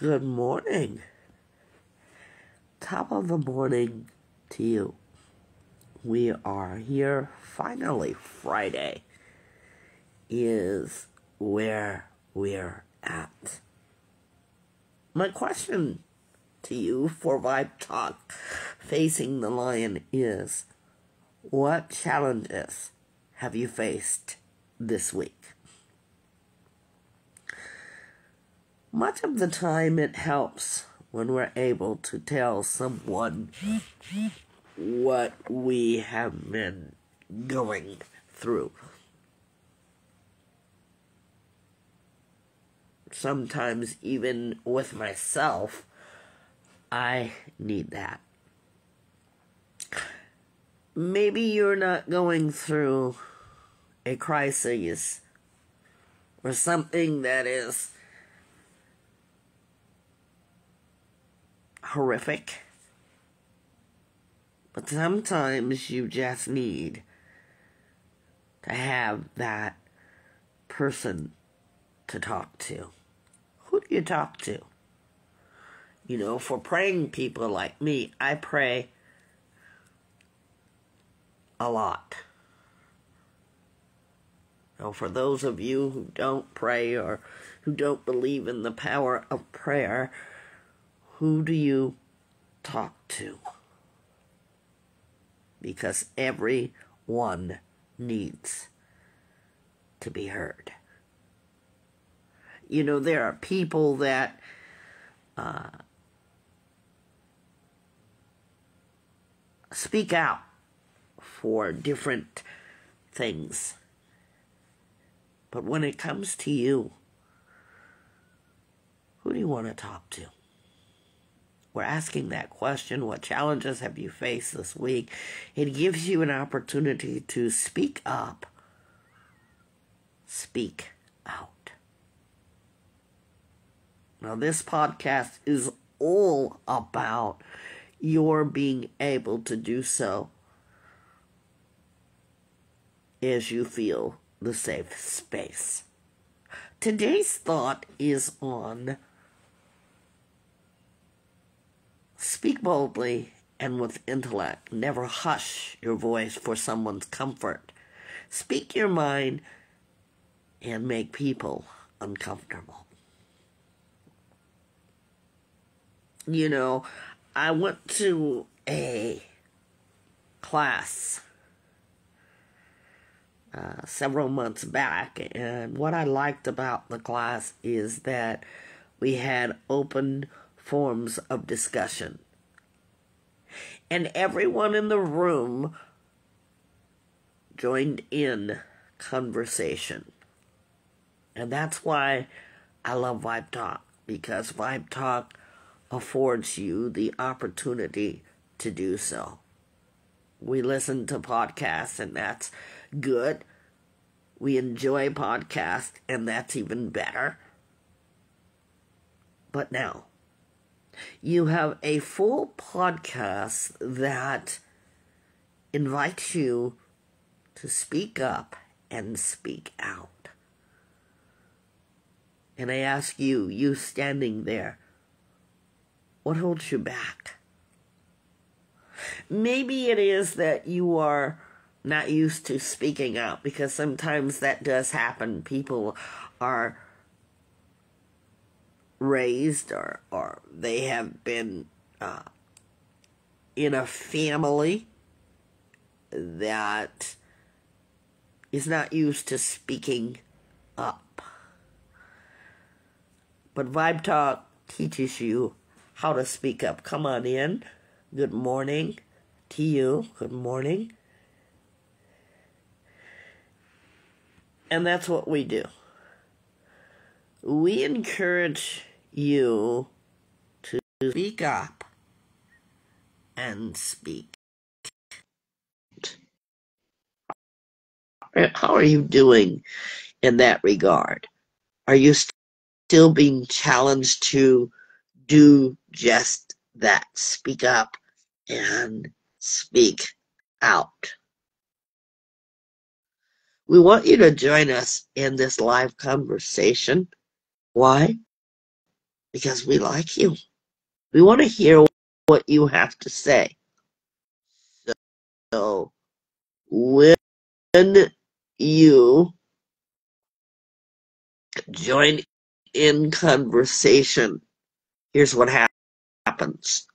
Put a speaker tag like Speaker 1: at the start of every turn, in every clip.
Speaker 1: Good morning. Top of the morning to you. We are here. Finally, Friday is where we're at. My question to you for Vibe Talk Facing the Lion is, what challenges have you faced this week? Much of the time it helps when we're able to tell someone what we have been going through. Sometimes even with myself, I need that. Maybe you're not going through a crisis or something that is horrific, but sometimes you just need to have that person to talk to. Who do you talk to? You know, for praying people like me, I pray a lot. Now, for those of you who don't pray or who don't believe in the power of prayer, who do you talk to? Because everyone needs to be heard. You know, there are people that speak out for different things. But when it comes to you, who do you want to talk to? We're asking that question, what challenges have you faced this week? It gives you an opportunity to speak up, speak out. Now, this podcast is all about your being able to do so as you feel the safe space. Today's thought is on speak boldly and with intellect. Never hush your voice for someone's comfort. Speak your mind and make people uncomfortable. You know, I went to a class several months back, and what I liked about the class is that we had open forms of discussion. And everyone in the room joined in conversation. And that's why I love Vibe Talk, because Vibe Talk affords you the opportunity to do so. We listen to podcasts, and that's good. We enjoy podcasts, and that's even better. But now, you have a full podcast that invites you to speak up and speak out. And I ask you, you standing there, what holds you back? Maybe it is that you are not used to speaking out, because sometimes that does happen. People are raised or they have been in a family that is not used to speaking up. But Vibe Talk teaches you how to speak up. Come on in. Good morning to you. Good morning. And that's what we do. We encourage you to speak up and speak. How are you doing in that regard? Are you still being challenged to do just that? Speak up and speak out. We want you to join us in this live conversation. Why? because we like you. We want to hear what you have to say. So when you join in conversation, here's what happens.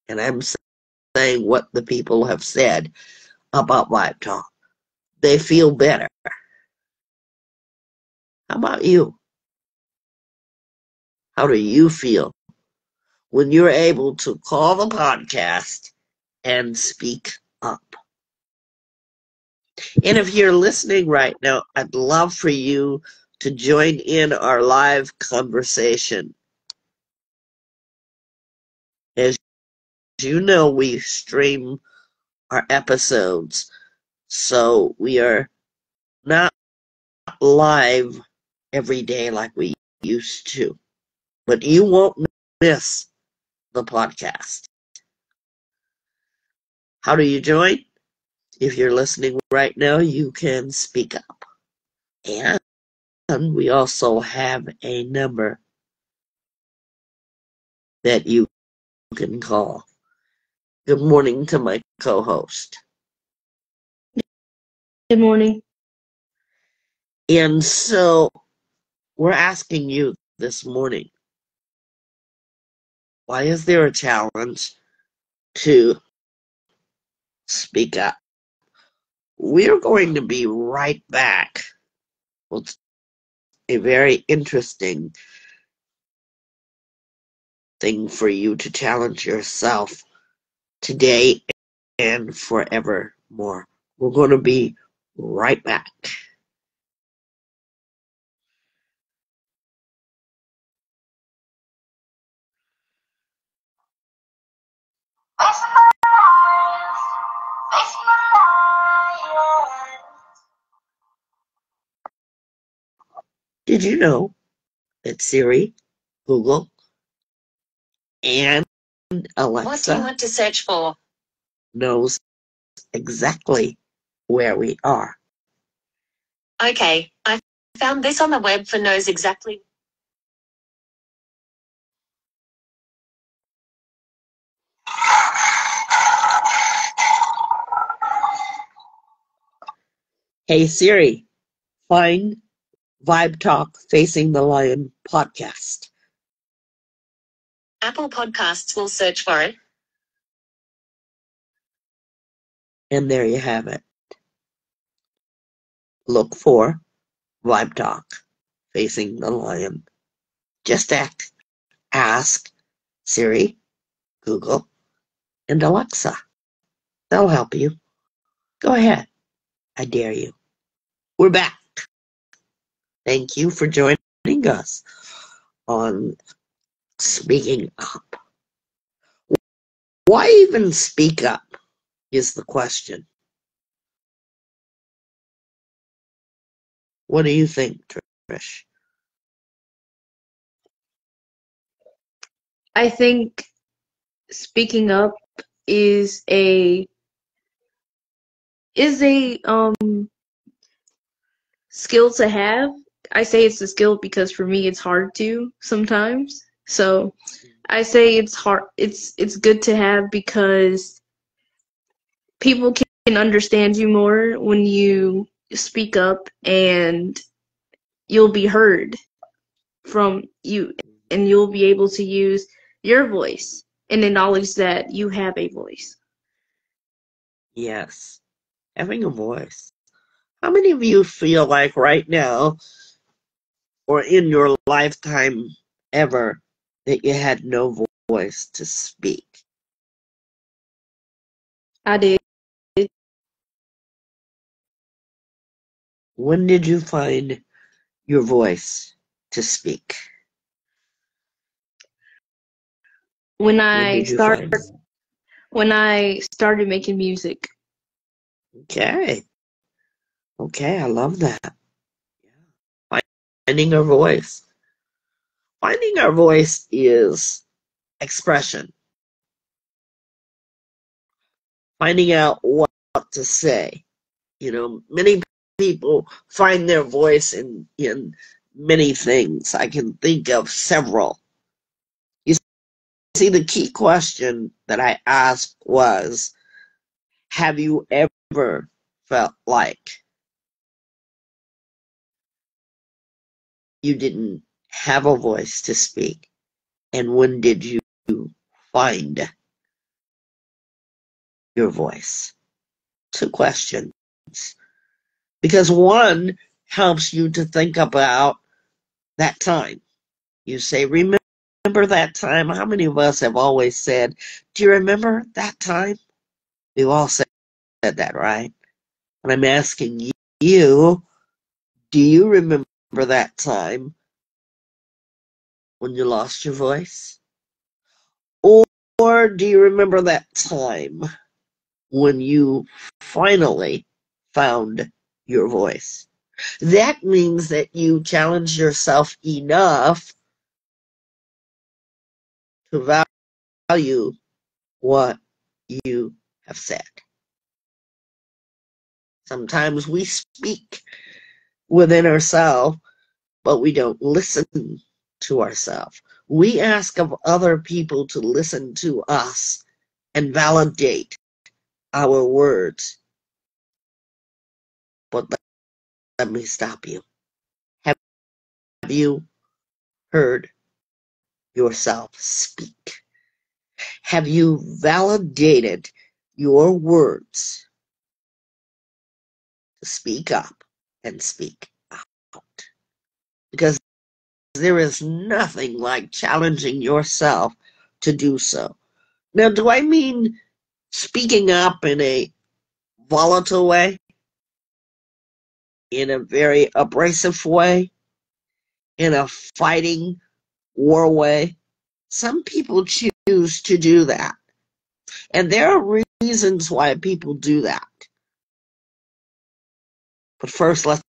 Speaker 1: And I'm saying what the people have said about Vibe Talk. They feel better. How about you? How do you feel when you're able to call the podcast and speak up? And if you're listening right now, I'd love for you to join in our live conversation. As you know, we stream our episodes, so we are not live every day like we used to. But you won't miss the podcast. How do you join? If you're listening right now, you can speak up. And we also have a number that you can call. Good morning to my co-host.
Speaker 2: Good morning.
Speaker 1: And so we're asking you this morning, why is there a challenge to speak up? We're going to be right back with a very interesting thing for you to challenge yourself today and forevermore. We're going to be right back. Did you know that Siri, Google, and Alexa,
Speaker 3: what do you want to search for?
Speaker 1: knows exactly where we are?
Speaker 3: Okay, I found this on the web for knows exactly.
Speaker 1: Hey Siri, find Vibe Talk Facing the Lion podcast.
Speaker 3: Apple Podcasts will search for it.
Speaker 1: And there you have it. Look for Vibe Talk Facing the Lion. Just ask Siri, Google, and Alexa. They'll help you. Go ahead. I dare you. We're back. Thank you for joining us on Speaking Up. Why even speak up is the question. What do you think, Trish?
Speaker 2: I think speaking up is a skill to have. I say it's a skill because for me it's hard to sometimes. So I say it's hard it's good to have because people can understand you more when you speak up and you'll be heard from you and you'll be able to use your voice and acknowledge that you have a voice.
Speaker 1: Yes, having a voice. How many of you feel like right now or in your lifetime ever that you had no voice to speak?
Speaker 2: I did.
Speaker 1: When did you find your voice to speak?
Speaker 2: When
Speaker 1: When
Speaker 2: I
Speaker 1: did you find it?
Speaker 2: when I started making music.
Speaker 1: Okay. Okay, I love that. Finding our voice. Finding our voice is expression. Finding out what to say. You know, many people find their voice in many things. I can think of several. see, the key question that I asked was, have you ever felt like you didn't have a voice to speak? And when did you find your voice? 2 questions. Because one helps you to think about that time. You say, remember that time? How many of us have always said, do you remember that time? We've all said that, right? And I'm asking you, do you remember that time when you lost your voice? Or do you remember that time when you finally found your voice? That means that you challenged yourself enough to value what you have said. Sometimes we speak within ourselves, but we don't listen to ourselves. We ask of other people to listen to us and validate our words. But let me stop you. Have you heard yourself speak? Have you validated your words to speak up and speak out? Because there is nothing like challenging yourself to do so. Now, do I mean speaking up in a volatile way, in a very abrasive way, in a fighting war way? Some people choose to do that. And there are reasons why people do that. But first, let's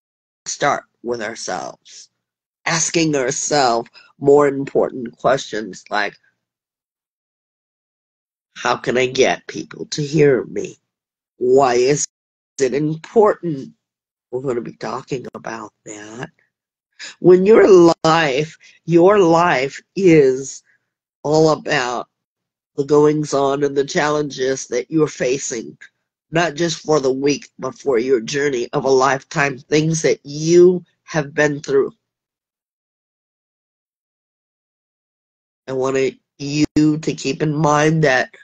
Speaker 1: start with ourselves. Asking ourselves more important questions like, how can I get people to hear me? Why is it important? We're going to be talking about that. When your life is all about the goings on and the challenges that you're facing, not just for the week, but for your journey of a lifetime, things that you have been through. I want you to keep in mind that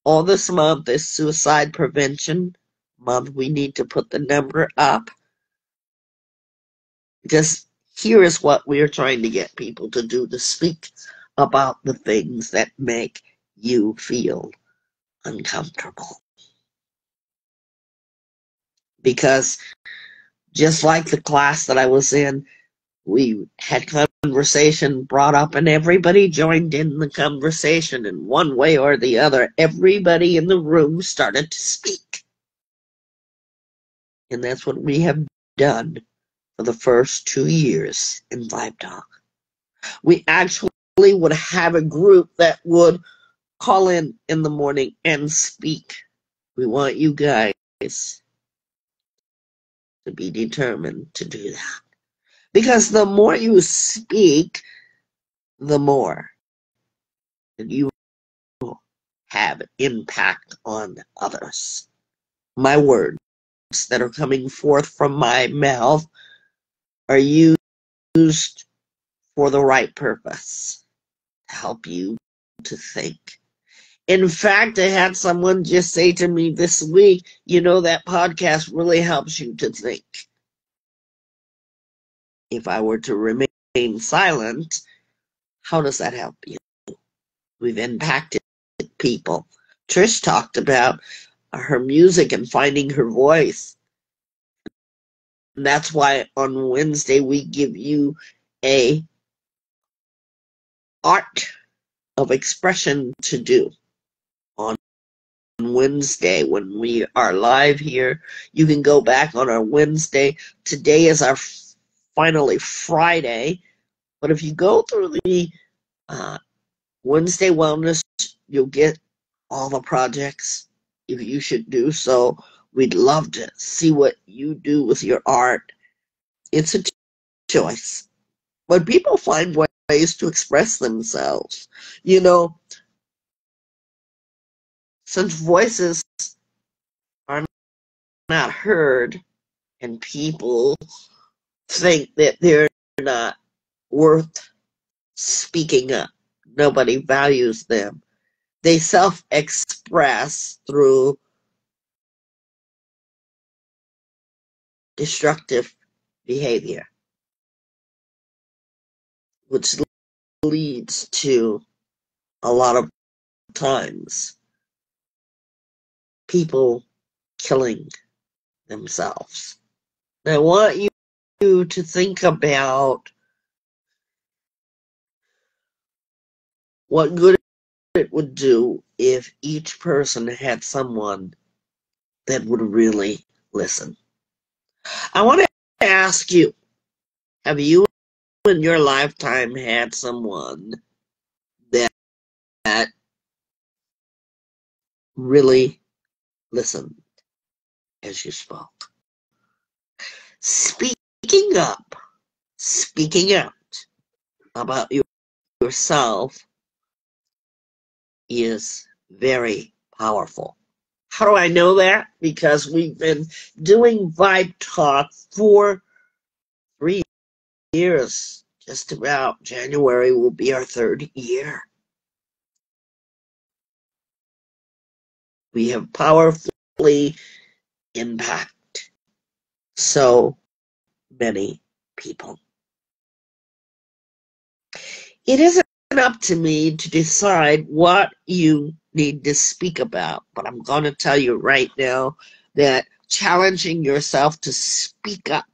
Speaker 1: all this month is Suicide Prevention Month. We need to put the number up, because here is what we are trying to get people to do, to speak about the things that make you feel uncomfortable. Because just like the class that I was in, we had conversation brought up and everybody joined in the conversation in one way or the other. Everybody in the room started to speak. And that's what we have done for the first 2 years in Vibe Talk. We actually would have a group that would call in the morning and speak. We want you guys to be determined to do that. Because the more you speak, the more you have impact on others. My words that are coming forth from my mouth are used for the right purpose, to help you to think. In fact, I had someone just say to me this week, that podcast really helps you to think. If I were to remain silent, how does that help you? We've impacted people. Trish talked about her music and finding her voice. And that's why on Wednesday we give you a art of expression to do. On Wednesday when we are live here, you can go back on our Wednesday. Today is our finally Friday. But if you go through the Wednesday Wellness, you'll get all the projects. If you should do so, we'd love to see what you do with your art. It's a choice. But people find ways to express themselves. since voices are not heard and people think that they're not worth speaking up, nobody values them, they self-express through destructive behavior, which leads to a lot of times people killing themselves. I want you to think about what good it would do if each person had someone that would really listen. I want to ask you, have you in your lifetime had someone that really listened as you spoke? Speaking up, speaking out about yourself is very powerful. How do I know that? Because we've been doing Vibe Talk for 3 years. Just about January will be our 3rd year. We have powerfully impacted so many people. It isn't up to me to decide what you need to speak about, but I'm going to tell you right now that challenging yourself to speak up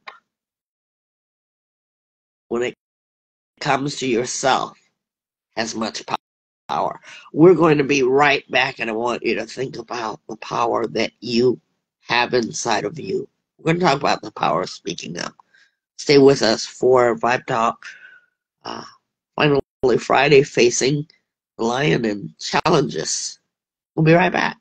Speaker 1: when it comes to yourself has much power. We're going to be right back, and I want you to think about the power that you have inside of you. We're going to talk about the power of speaking up. Stay with us for Vibe Talk. Finally, Friday, facing the lion and challenges. We'll be right back.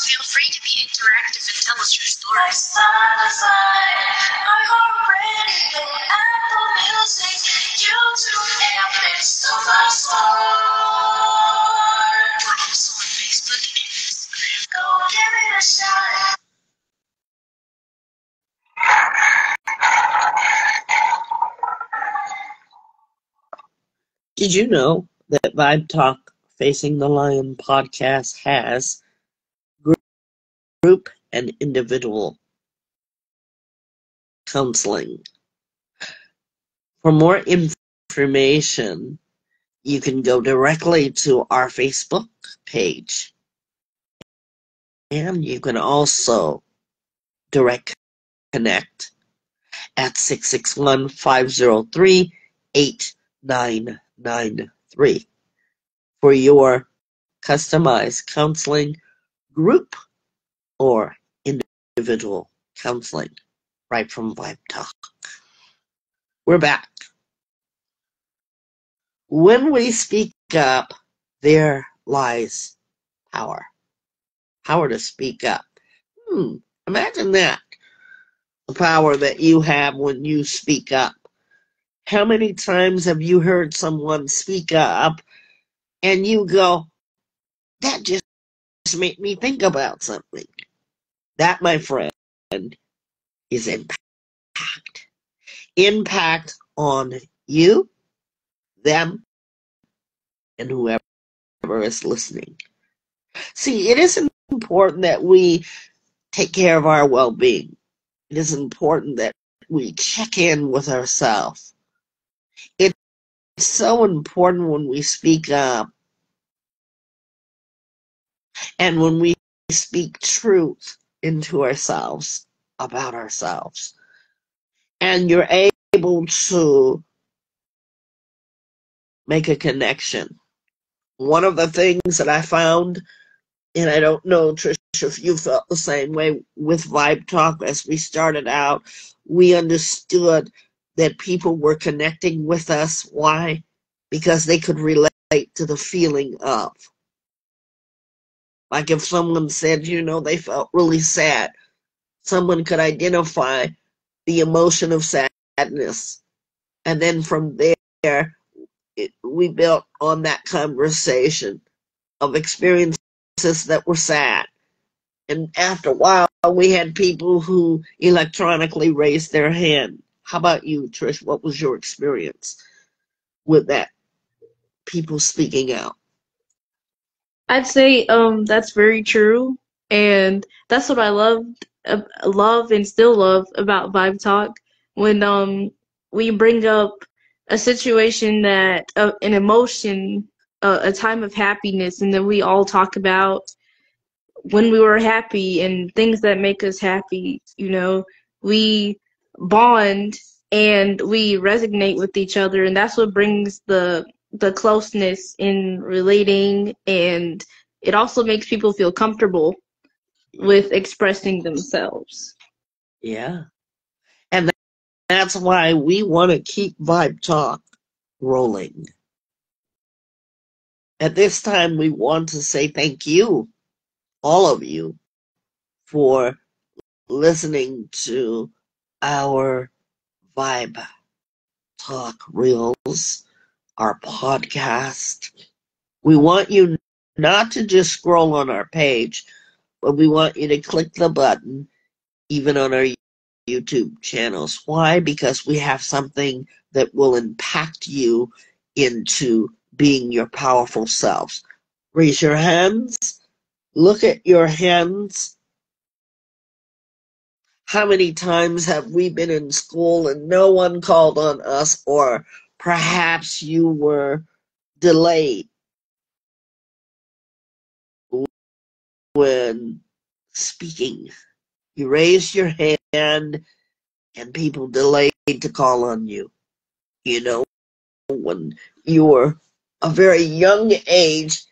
Speaker 3: Feel free to be interactive and tell us your stories. Apple Music, YouTube, and so much more. We're also on Facebook and Instagram. Go give it a shot.
Speaker 1: Did you know that Vibe Talk Facing the Lion podcast has group and individual counseling? For more information, you can go directly to our Facebook page, and you can also direct connect at 661-503-8993 for your customized counseling, group or individual counseling right from Vibe Talk. We're back. When we speak up, there lies power. Power to speak up. Imagine that. The power that you have when you speak up. How many times have you heard someone speak up and you go, that just made me think about something? That, my friend, is impact. Impact on you, them, and whoever is listening. See, it is important that we take care of our well-being. It is important that we check in with ourselves. It's so important when we speak up and when we speak truth into ourselves, about ourselves. And you're able to make a connection. One of the things that I found, and I don't know, Trish, if you felt the same way with Vibe Talk as we started out, we understood that people were connecting with us. Why? Because they could relate to the feeling of. Like if someone said, they felt really sad, someone could identify the emotion of sadness. And then from there, we built on that conversation of experiences that were sad. And after a while, we had people who electronically raised their hand. How about you, Trish? What was your experience with that? People speaking out.
Speaker 2: I'd say that's very true, and that's what I love and still love about Vibe Talk when we bring up a situation that an emotion, a time of happiness, and then we all talk about when we were happy and things that make us happy. You know, we bond and we resonate with each other, and that's what brings the closeness in relating, and it also makes people feel comfortable with expressing themselves.
Speaker 1: Yeah. And that's why we want to keep Vibe Talk rolling. At this time, we want to say thank you, all of you, for listening to our Vibe Talk Reels, our podcast. We want you not to just scroll on our page, but we want you to click the button, even on our YouTube channels. Why? Because we have something that will impact you into being your powerful selves. Raise your hands. Look at your hands. How many times have we been in school and no one called on us, or perhaps you were delayed when speaking? You raised your hand and people delayed to call on you. You know, when you were a very young age,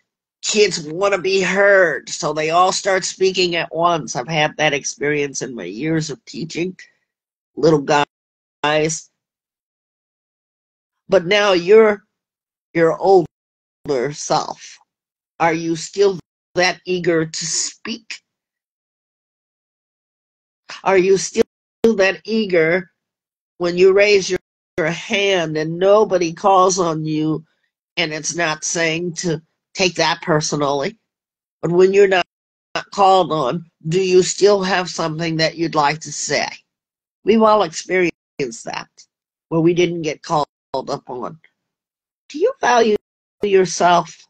Speaker 1: kids want to be heard, so they all start speaking at once. I've had that experience in my years of teaching little guys. But now you're your older self. Are you still that eager to speak? Are you still that eager when you raise your hand and nobody calls on you, and it's not saying to take that personally? But when you're not called on, do you still have something that you'd like to say? We've all experienced that, where we didn't get called upon. Do you value yourself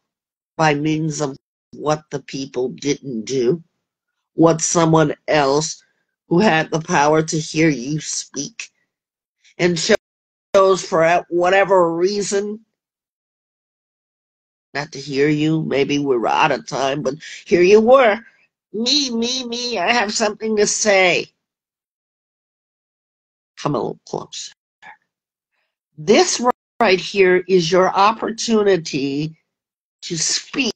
Speaker 1: by means of what the people didn't do? What someone else who had the power to hear you speak and chose for whatever reason not to hear you? Maybe we were out of time, but here you were. Me, I have something to say. Come a little closer. This right here is your opportunity to speak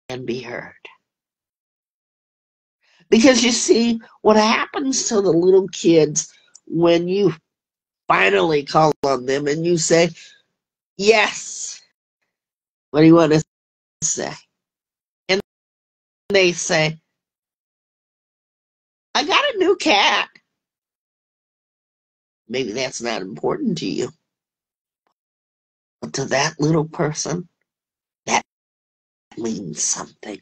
Speaker 1: and be heard. Because you see, what happens to the little kids when you finally call on them and you say, yes, what do you want to say? And they say, I got a new cat. Maybe that's not important to you. But to that little person, that means something.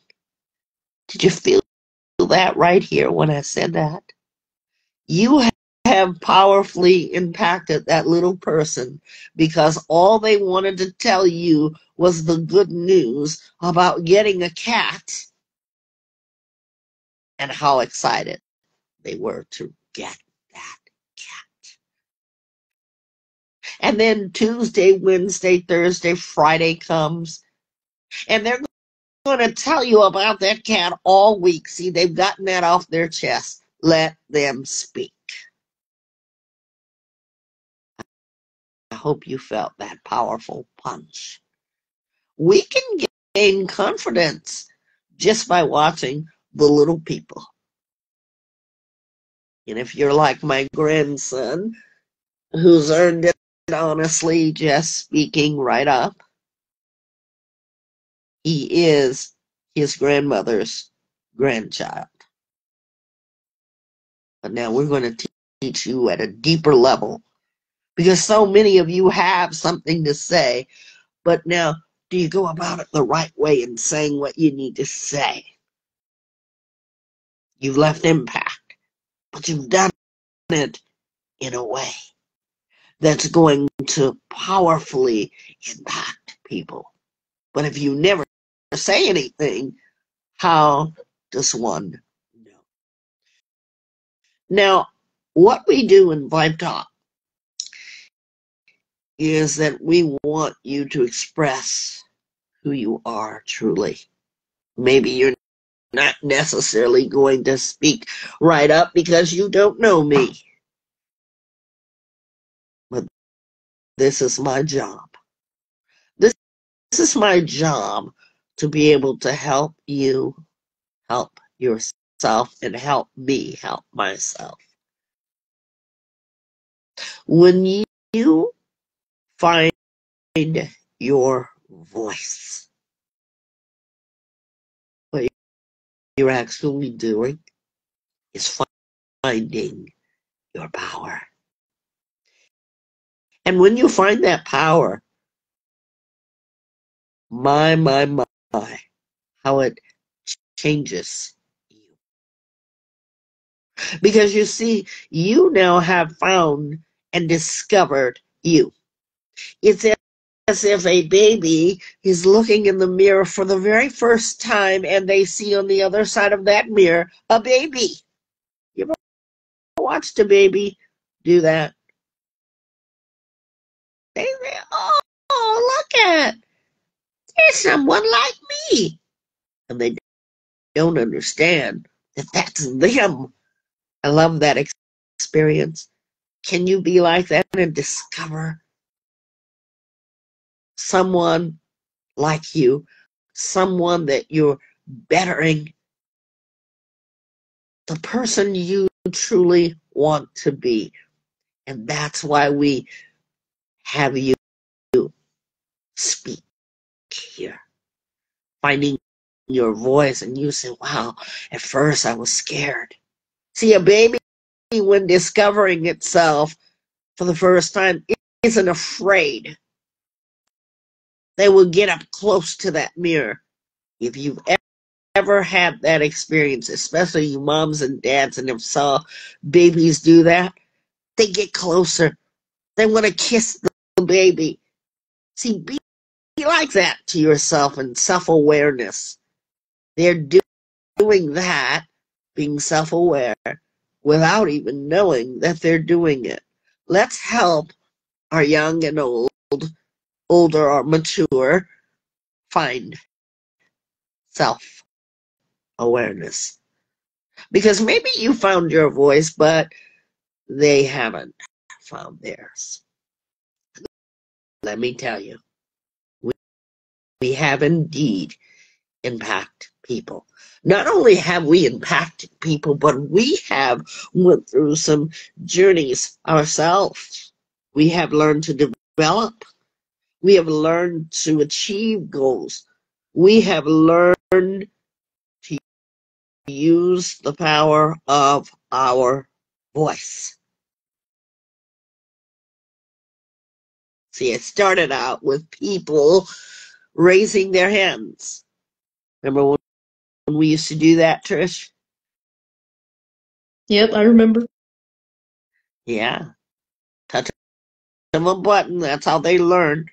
Speaker 1: Did you feel that right here when I said that? You have powerfully impacted that little person because all they wanted to tell you was the good news about getting a cat and how excited they were to get that cat. And then Tuesday, Wednesday, Thursday, Friday comes, and they're going to tell you about that cat all week. See, they've gotten that off their chest. Let them speak. I hope you felt that powerful punch. We can gain confidence just by watching the little people. And if you're like my grandson, who's earned it honestly just speaking right up, he is his grandmother's grandchild. But now we're going to teach you at a deeper level, because so many of you have something to say, but now, do you go about it the right way in saying what you need to say? You've left impact, but you've done it in a way that's going to powerfully impact people. But if you never say anything, how does one know? Now, what we do in Vibe Talk is that we want you to express who you are truly. Maybe you're not necessarily going to speak right up because you don't know me. But this is my job. This is my job, to be able to help you help yourself and help me help myself. When you find your voice, what you're actually doing is finding your power. And when you find that power, my, how it changes you. Because you see, you now have found and discovered you. It's as if a baby is looking in the mirror for the very first time and they see on the other side of that mirror a baby. You ever watched a baby do that? They say, oh, look at, there's someone like me. And they don't understand that that's them. I love that experience. Can you be like that and discover someone like you, someone that you're bettering, the person you truly want to be? And that's why we have you speak here, finding your voice. And you say, wow, at first I was scared. See, a baby, when discovering itself for the first time, isn't afraid. They will get up close to that mirror. If you've ever had that experience, especially you moms and dads, and have saw babies do that, they get closer. They want to kiss the baby. See, be like that to yourself, and self-awareness. They're doing that, being self-aware, without even knowing that they're doing it. Let's help our young and old, older or mature, find self-awareness. Because maybe you found your voice, but they haven't found theirs. Let me tell you, we have indeed impacted people. Not only have we impacted people, but we have went through some journeys ourselves. We have learned to develop. We have learned to achieve goals. We have learned to use the power of our voice. See, it started out with people raising their hands. Remember when we used to do that, Trish?
Speaker 2: Yep, I remember.
Speaker 1: Yeah. Touch of a button. That's how they learned.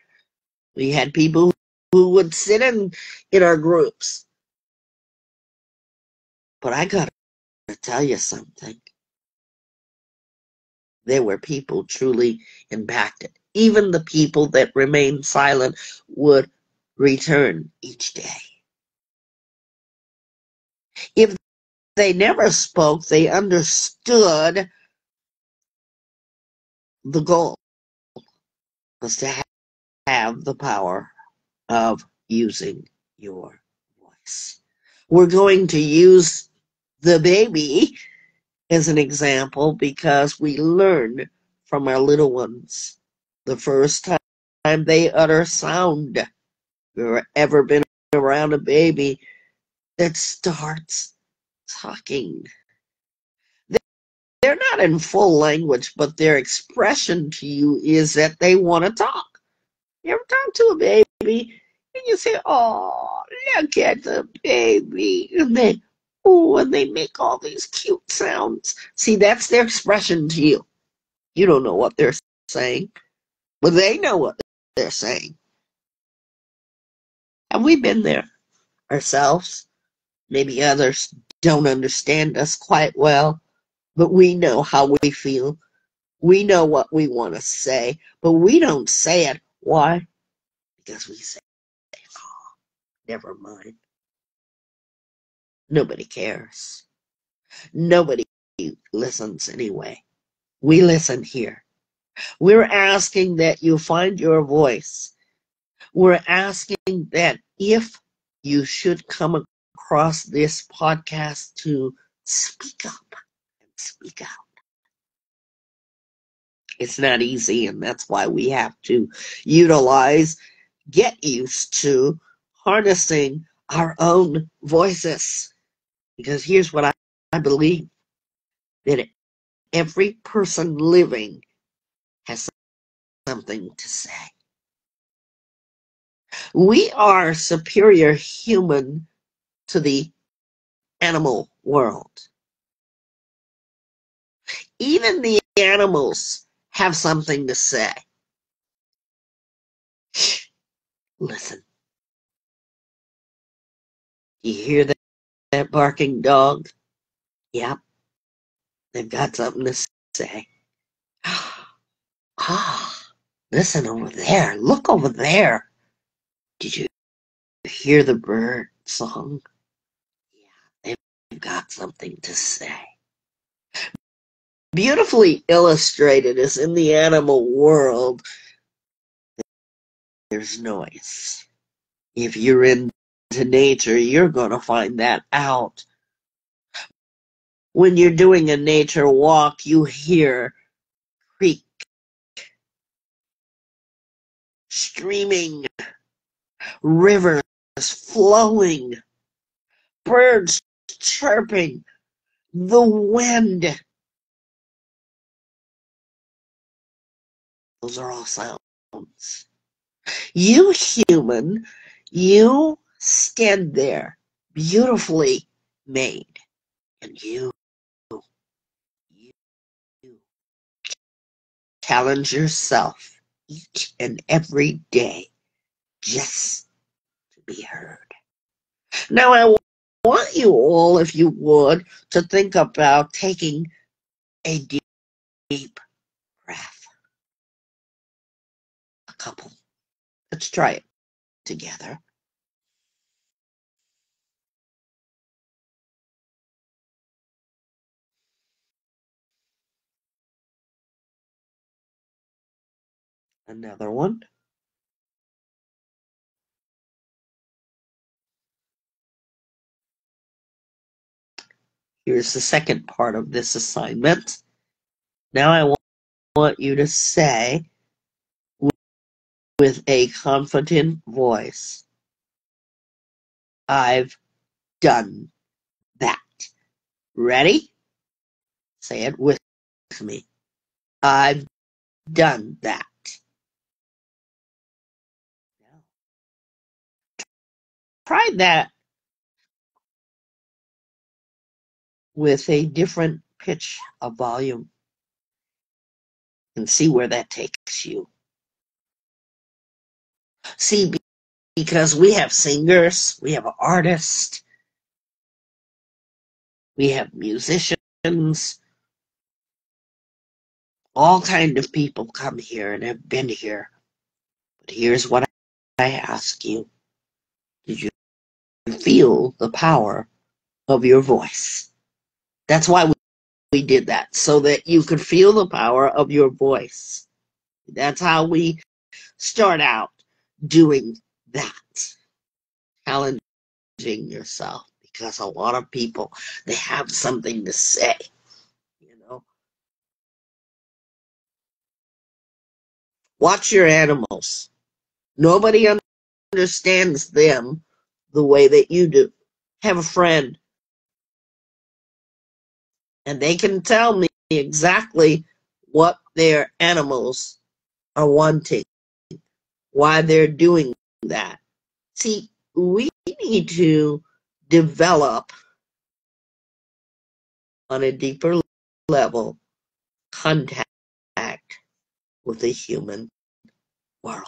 Speaker 1: We had people who would sit in our groups. But I gotta tell you something. There were people truly impacted. Even the people that remained silent would return each day. If they never spoke, they understood the goal was to have the power of using your voice. We're going to use the baby as an example because we learn from our little ones. The first time they utter sound, if you've ever been around a baby that starts talking, not in full language, but their expression to you is that they want to talk. You ever talk to a baby and you say, "Oh, look at the baby," and they make all these cute sounds. See, that's their expression to you. You don't know what they're saying, but they know what they're saying. And we've been there ourselves. Maybe others don't understand us quite well, but we know how we feel. We know what we want to say, but we don't say it. Why? Because we say, "Oh, never mind. Nobody cares. Nobody listens anyway." We listen here. We're asking that you find your voice. We're asking that if you should come across this podcast, to speak up and speak out. It's not easy, and that's why we have to get used to harnessing our own voices. Because here's what I believe, that every person living has something to say. We are superior human to the animal world. Even the animals have something to say. Shh, listen. You hear that barking dog? Yep, they've got something to say. Ah, listen over there. Look over there. Did you hear the bird song? Yeah, they've got something to say. Beautifully illustrated as in the animal world, there's noise. If you're into nature, you're going to find that out. When you're doing a nature walk, you hear creek, streaming, rivers flowing, birds chirping, the wind. Those are all sounds. You human, you stand there, beautifully made, and you challenge yourself each and every day just to be heard. Now, I want you all, if you would, to think about taking a deep breath. A couple. Let's try it together. Another one. Here's the second part of this assignment. Now I want you to say with a confident voice, "I've done that." Ready? Say it with me. I've done that. Now, try that with a different pitch of volume and see where that takes you. See, because we have singers, we have artists, we have musicians, all kind of people come here and have been here. But here's what I ask you. Did you feel the power of your voice? That's why we did that, so that you could feel the power of your voice. That's how we start out doing that. Challenging yourself, because a lot of people, they have something to say, you know. Watch your animals. Nobody understands them the way that you do. Have a friend, and they can tell me exactly what their animals are wanting, why they're doing that. See, we need to develop on a deeper level contact with the human world,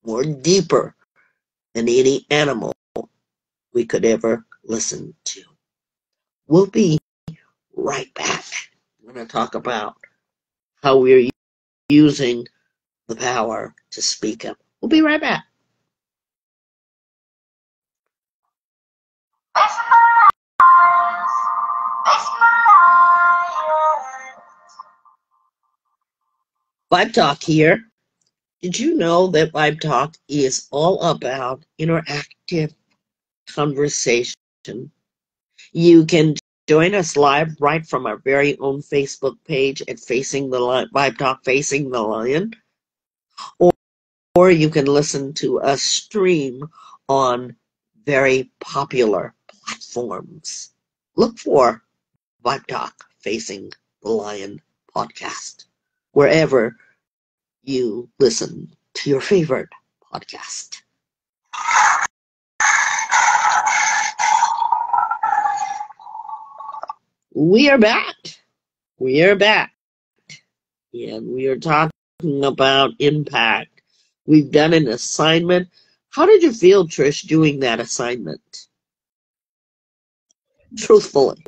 Speaker 1: more deeper than any animal we could ever listen to. We'll be right back. I'm going to talk about how we're using the power to speak up. We'll be right back. Vibe Talk here. Did you know that Vibe Talk is all about interactive conversation? You can join us live right from our very own Facebook page at Facing the Lion, Vibe Talk Facing the Lion, or you can listen to us stream on very popular platforms. Look for Vibe Talk Facing the Lion podcast wherever you listen to your favorite podcast. We are back. We are back. And we are talking about impact. We've done an assignment. How did you feel, Trish, doing that assignment? Truthfully.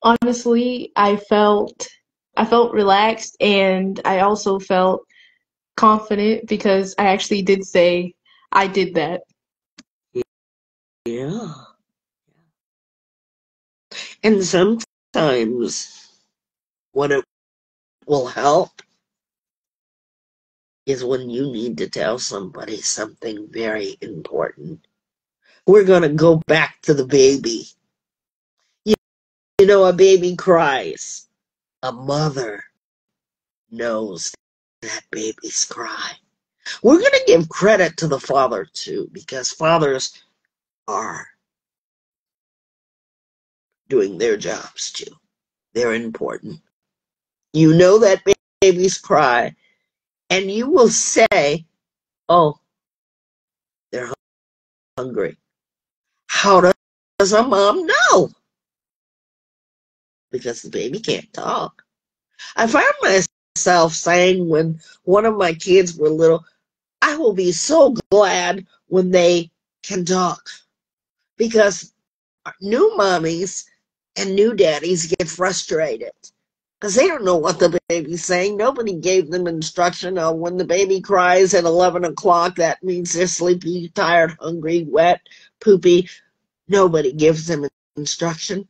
Speaker 2: Honestly, I felt relaxed, and I also felt confident because I actually did say I did that.
Speaker 1: Yeah. And sometimes what it will help is when you need to tell somebody something very important. We're going to go back to the baby. You know, a baby cries. A mother knows that baby's cry. We're going to give credit to the father too, because fathers are doing their jobs too. They're important. You know that babies cry, and you will say, oh, they're hungry. How does a mom know? Because the baby can't talk. I found myself saying when one of my kids were little, I will be so glad when they can talk. Because new mommies and new daddies get frustrated because they don't know what the baby's saying. Nobody gave them instruction on when the baby cries at 11 o'clock. That means they're sleepy, tired, hungry, wet, poopy. Nobody gives them instruction.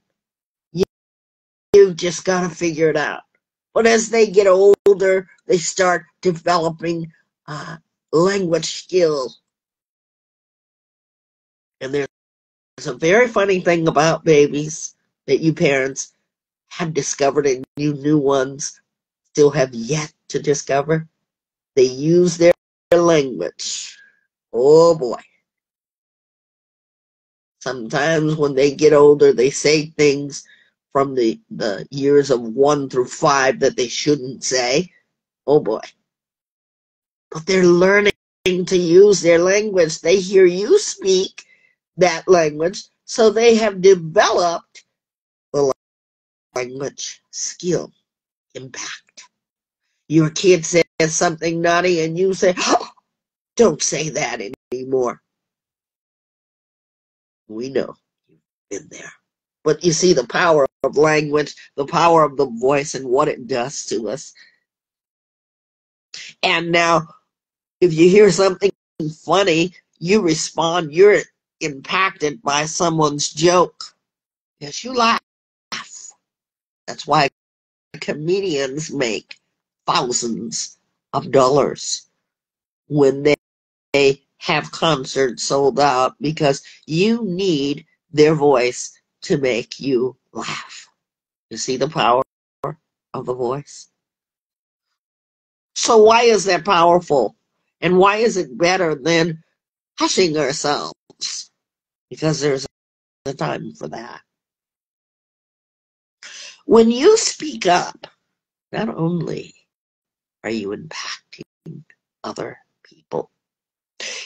Speaker 1: You've just got to figure it out. But as they get older, they start developing language skills. And there's a very funny thing about babies that you parents have discovered and you new ones still have yet to discover. They use their language. Oh boy. Sometimes when they get older, they say things from the years of 1 through 5 that they shouldn't say. Oh boy. But they're learning to use their language. They hear you speak that language, so they have developed the language skill impact. Your kid says something naughty and you say, oh, don't say that anymore. We know you've been there. But you see the power of language, the power of the voice and what it does to us. And now, if you hear something funny, you respond, you're impacted by someone's joke. Yes, you laugh. That's why comedians make thousands of dollars when they have concerts sold out because you need their voice to make you laugh. You see the power of the voice? So why is that powerful? And why is it better than hushing ourselves? Because there's a time for that. When you speak up, not only are you impacting other people,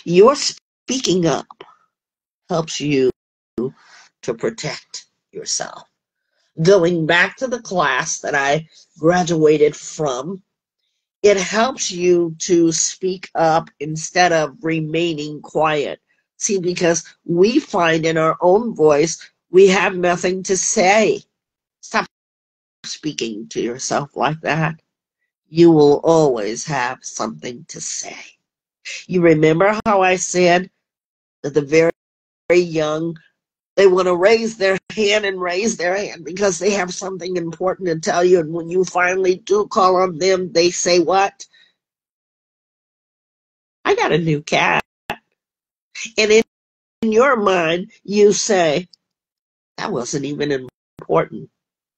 Speaker 1: your speaking up helps you to protect yourself. Going back to the class that I graduated from, it helps you to speak up instead of remaining quiet. See, because we find in our own voice, we have nothing to say. Stop speaking to yourself like that. You will always have something to say. You remember how I said that the very, very young, they want to raise their hand and raise their hand because they have something important to tell you. And when you finally do call on them, they say what? I got a new cat. And in your mind, you say, that wasn't even important.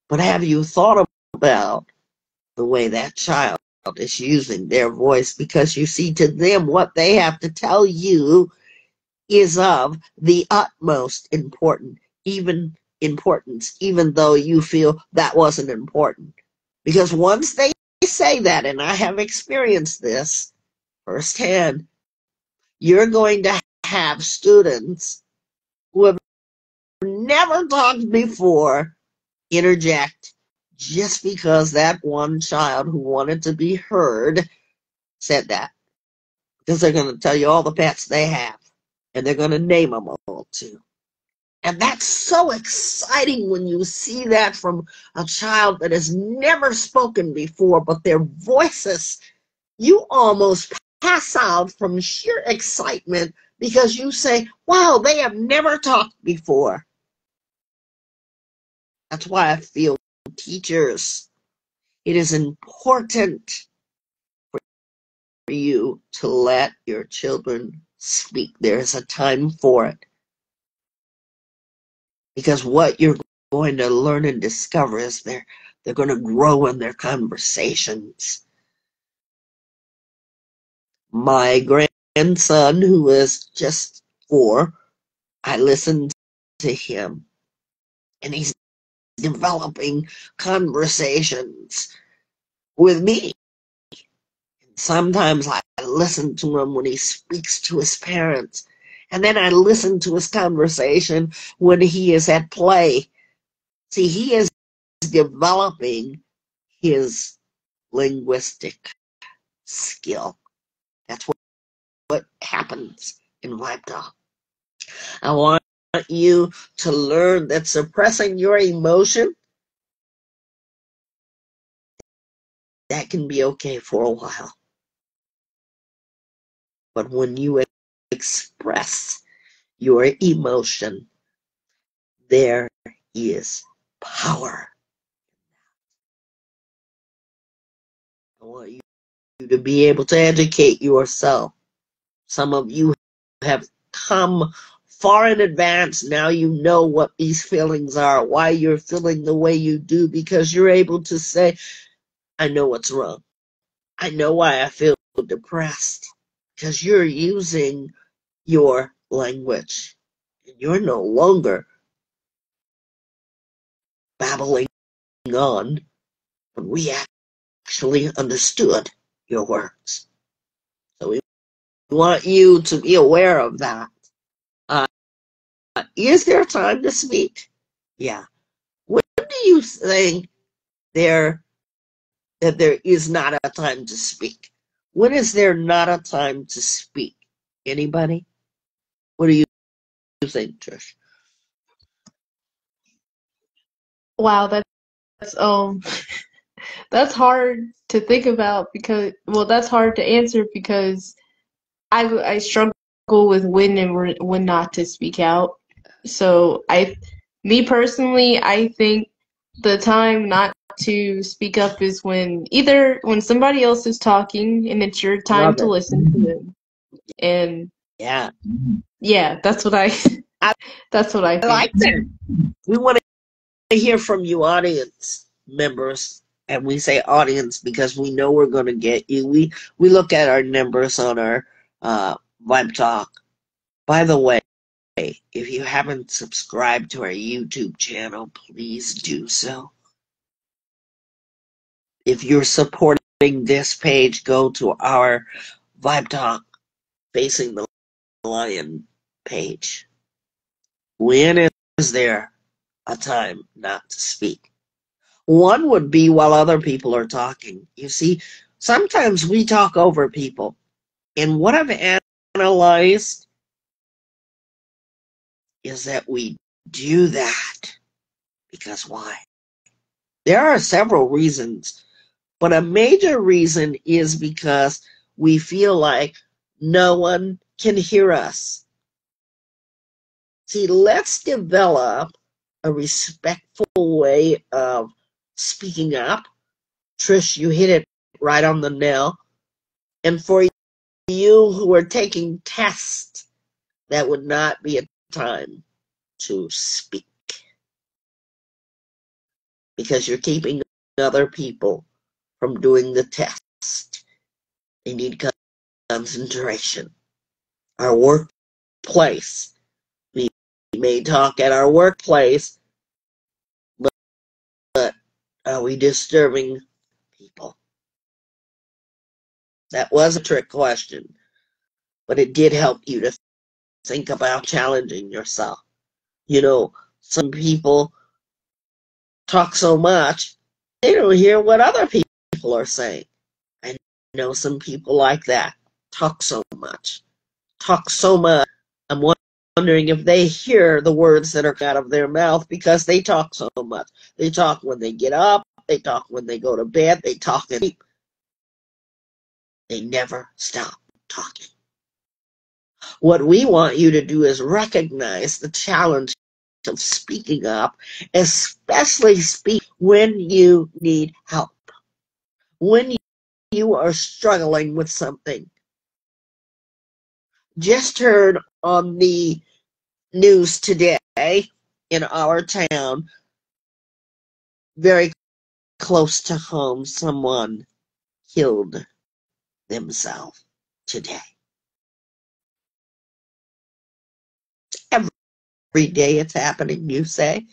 Speaker 1: But have you thought about the way that child is using their voice? Because you see, to them, what they have to tell you is of the utmost importance, even though you feel that wasn't important. Because once they say that, and I have experienced this firsthand, you're going to have students who have never talked before interject just because that one child who wanted to be heard said that. Because they're going to tell you all the pets they have, and they're going to name them all too. And that's so exciting when you see that from a child that has never spoken before, but their voices, you almost pass out from sheer excitement because you say, wow, they have never talked before. That's why I feel teachers, it is important for you to let your children speak. There's a time for it. Because what you're going to learn and discover is they're going to grow in their conversations. My grandson, who is just 4, I listened to him, and he's developing conversations with me. Sometimes I listen to him when he speaks to his parents, and then I listen to his conversation when he is at play. See, he is developing his linguistic skill. That's what happens in vibetalk. I want you to learn that suppressing your emotion, that can be okay for a while. But when you express your emotion, there is power. I want you to be able to educate yourself. Some of you have come far in advance. Now you know what these feelings are, why you're feeling the way you do, because you're able to say, I know what's wrong. I know why I feel depressed. Because you're using your language. And you're no longer babbling on, but we actually understood your words. So we want you to be aware of that. Is there time to speak? Yeah. When do you think that there is not a time to speak? When is there not a time to speak? Anybody? What do you think, Trish?
Speaker 2: Wow, that's that's hard to think about because that's hard to answer because I struggle with when and when not to speak out. So me personally, I think the time not to speak up is either when somebody else is talking and it's your time
Speaker 1: Love
Speaker 2: to
Speaker 1: it.
Speaker 2: listen to them. And
Speaker 1: Yeah.
Speaker 2: yeah, that's what I
Speaker 1: I
Speaker 2: that's what I think.
Speaker 1: like that. We want to hear from you, audience members. And we say audience because we know we're going to get you. We look at our numbers on our Vibe Talk. By the way, if you haven't subscribed to our YouTube channel, please do so. If you're supporting this page, go to our Vibe Talk Facing the Lion page. When is there a time not to speak? One would be while other people are talking. You see, sometimes we talk over people. And what I've analyzed is that we do that because why? There are several reasons, but a major reason is because we feel like no one can hear us. See, let's develop a respectful way of speaking up. Trish, you hit it right on the nail. And for you who are taking tests, that would not be a time to speak because you're keeping other people from doing the test. They need concentration. Our workplace. We may talk at our workplace, but are we disturbing people? That was a trick question, but it did help you to think about challenging yourself. You know, some people talk so much, they don't hear what other people are saying. I know some people like that. Talk so much. I'm wondering if they hear the words that are out of their mouth because they talk so much. They talk when they get up. They talk when they go to bed. They talk and sleep. They never stop talking. What we want you to do is recognize the challenge of speaking up, especially speak when you need help, when you are struggling with something. Just heard on the news today in our town, very close to home, someone killed themselves today. Every day it's happening, you say.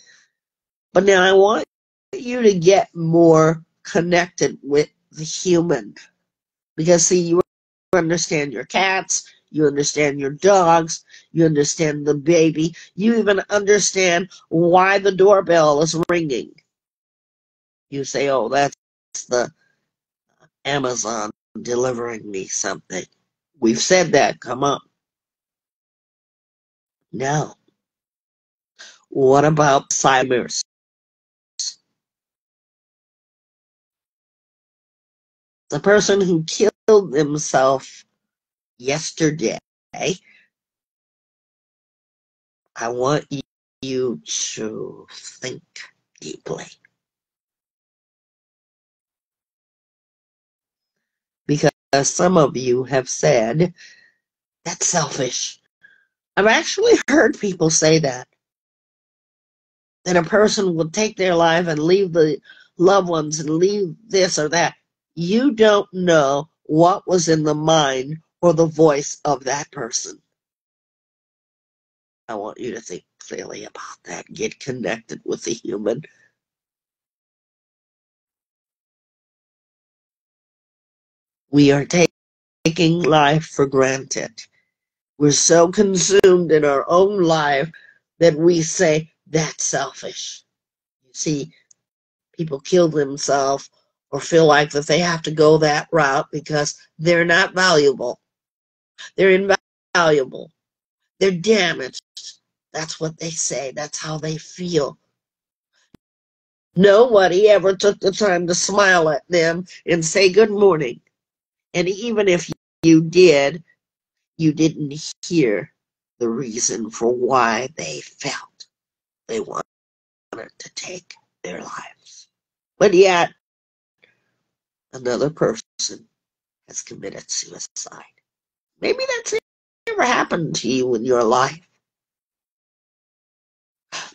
Speaker 1: But now I want you to get more connected with the human. Because, see, you understand your cats, you understand your dogs, you understand the baby, you even understand why the doorbell is ringing. You say, oh, that's the Amazon delivering me something. We've said that, come on. Now, what about Alzheimer's? The person who killed himself yesterday, I want you to think deeply. Because some of you have said, that's selfish. I've actually heard people say that a person will take their life and leave the loved ones and leave this or that. You don't know what was in the mind or the voice of that person. I want you to think clearly about that. Get connected with the human. We are taking life for granted. We're so consumed in our own life that we say, that's selfish. You see, people kill themselves or feel like that they have to go that route because they're not valuable. They're invaluable. They're damaged. That's what they say. That's how they feel. Nobody ever took the time to smile at them and say good morning. And even if you did, you didn't hear the reason for why they felt they wanted to take their lives. But yet, another person has committed suicide. Maybe that's never happened to you in your life.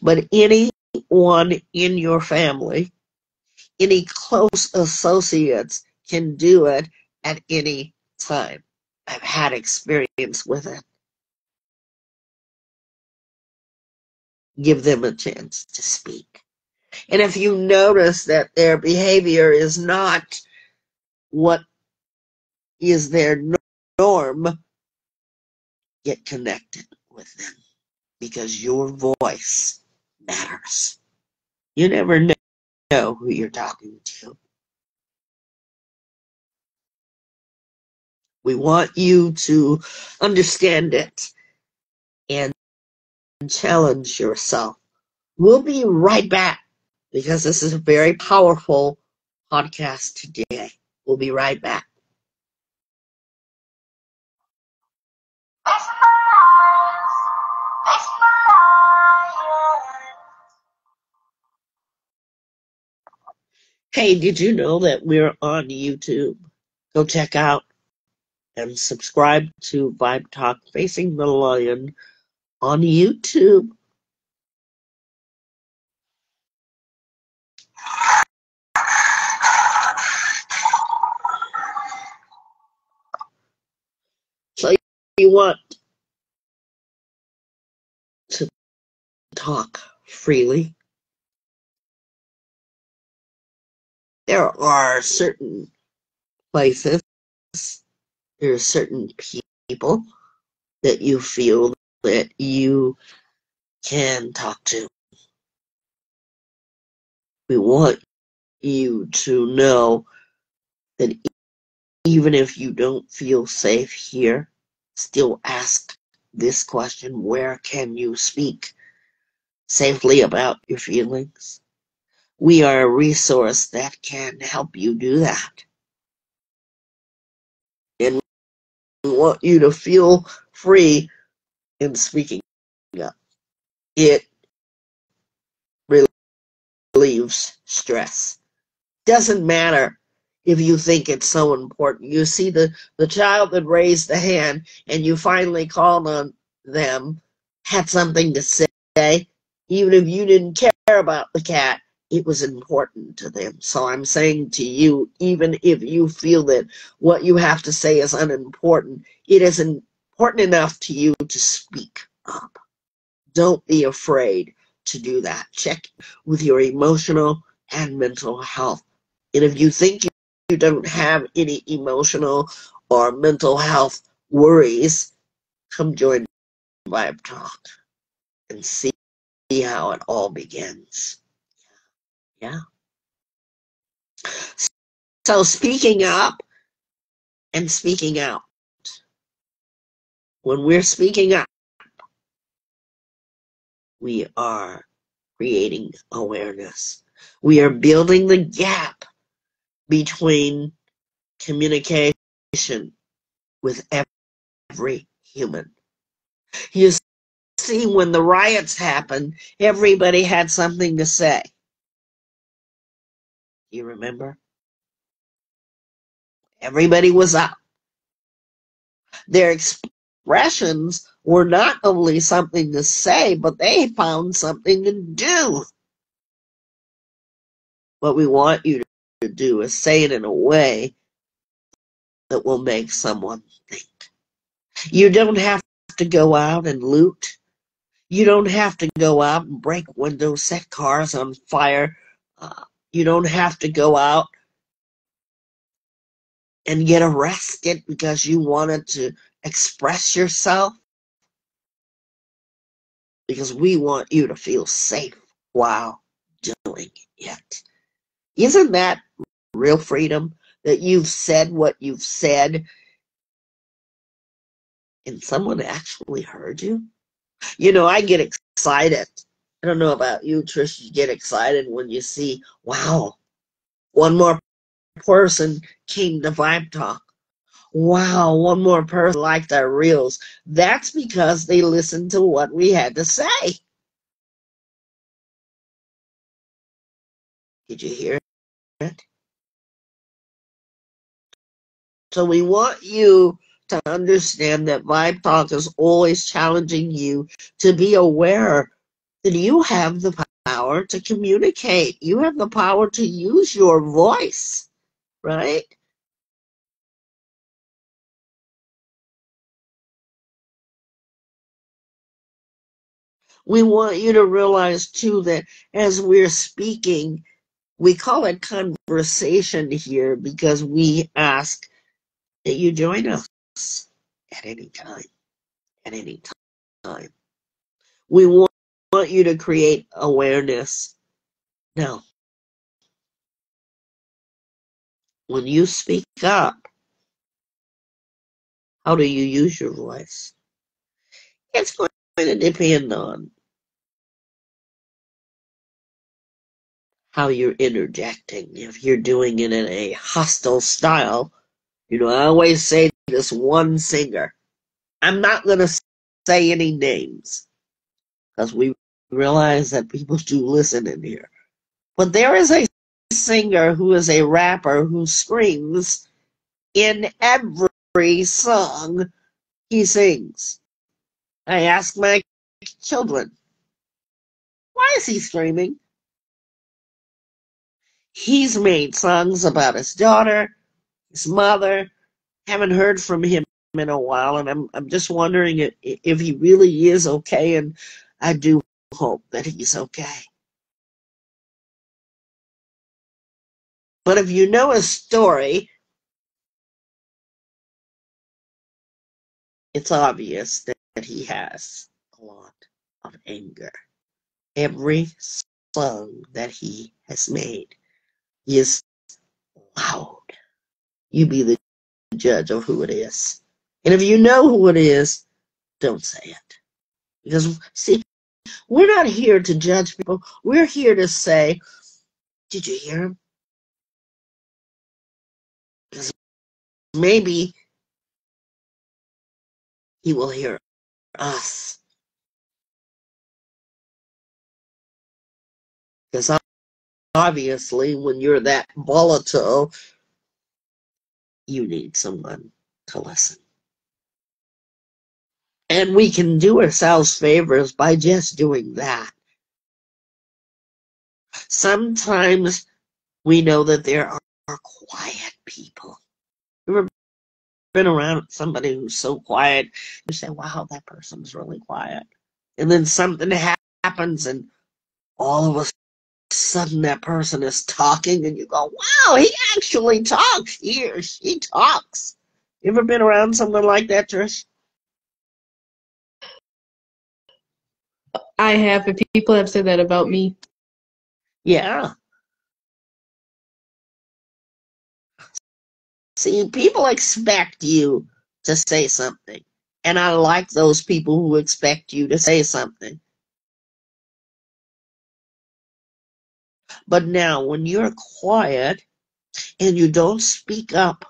Speaker 1: But anyone in your family, any close associates can do it at any time. I've had experience with it. Give them a chance to speak. And if you notice that their behavior is not what is their norm, get connected with them because your voice matters. You never know who you're talking to. We want you to understand it and challenge yourself. We'll be right back because this is a very powerful podcast today. We'll be right back. Hey, did you know that we're on YouTube? Go check out and subscribe to Vibe Talk Facing the Lion on YouTube. So you want to talk freely? There are certain places, there are certain people that you feel that you can talk to. We want you to know that even if you don't feel safe here, still ask this question: where can you speak safely about your feelings? We are a resource that can help you do that. And we want you to feel free in speaking up. It relieves stress. Doesn't matter if you think it's so important. You see the child that raised the hand and you finally called on them had something to say, even if you didn't care about the cat, it was important to them. So I'm saying to you, even if you feel that what you have to say is unimportant, it is important enough to you to speak up. Don't be afraid to do that. Check with your emotional and mental health. And if you think you don't have any emotional or mental health worries, come join Vibe Talk and see how it all begins. Yeah. So speaking up and speaking out. When we're speaking up, we are creating awareness. We are building the gap between communication with every human. You see, when the riots happened, everybody had something to say. You remember? Everybody was up. Their expressions were not only something to say, but they found something to do. What we want you to do is say it in a way that will make someone think. You don't have to go out and loot. You don't have to go out and break windows, set cars on fire. You don't have to go out and get arrested because you wanted to express yourself. Because we want you to feel safe while doing it. Isn't that real freedom? That you've said what you've said and someone actually heard you? You know, I get excited. I don't know about you, Trish. You get excited when you see, wow, one more person came to Vibe Talk. Wow, one more person liked our reels. That's because they listened to what we had to say. Did you hear it? So we want you to understand that Vibe Talk is always challenging you to be aware that you have the power to communicate. You have the power to use your voice, right? We want you to realize, too, that as we're speaking, we call it conversation here because we ask that you join us at any time. At any time. We want you to create awareness. Now, when you speak up, how do you use your voice? It's going to depend on how you're interjecting. If you're doing it in a hostile style, I always say this one singer. I'm not going to say any names because we realize that people do listen in here. But there is a singer who is a rapper who screams in every song he sings. I ask my children, why is he screaming? He's made songs about his daughter, his mother. Haven't heard from him in a while, and I'm just wondering if he really is okay, and I do hope that he's okay. But if you know his story, it's obvious that he has a lot of anger. Every song that he has made is loud. You be the judge of who it is. And if you know who it is, don't say it. Because, see, we're not here to judge people. We're here to say, did you hear him? Because maybe he will hear us. Because obviously, when you're that volatile, you need someone to listen. And we can do ourselves favors by just doing that. Sometimes we know that there are quiet people. You ever been around somebody who's so quiet, you say, wow, that person's really quiet. And then something happens and all of a sudden that person is talking and you go, wow, he actually talks. He or she talks. You ever been around someone like that, Trish?
Speaker 2: I have, but people have said that about me.
Speaker 1: Yeah. See, people expect you to say something. And I like those people who expect you to say something. But now, when you're quiet and you don't speak up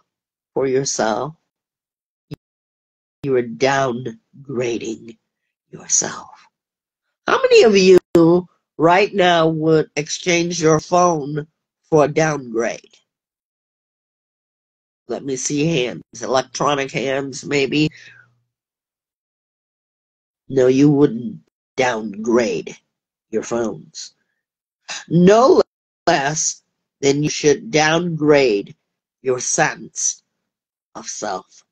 Speaker 1: for yourself, you are downgrading yourself. How many of you right now would exchange your phone for a downgrade? Let me see hands. Electronic hands, maybe. No, you wouldn't downgrade your phones. No less than you should downgrade your sense of self.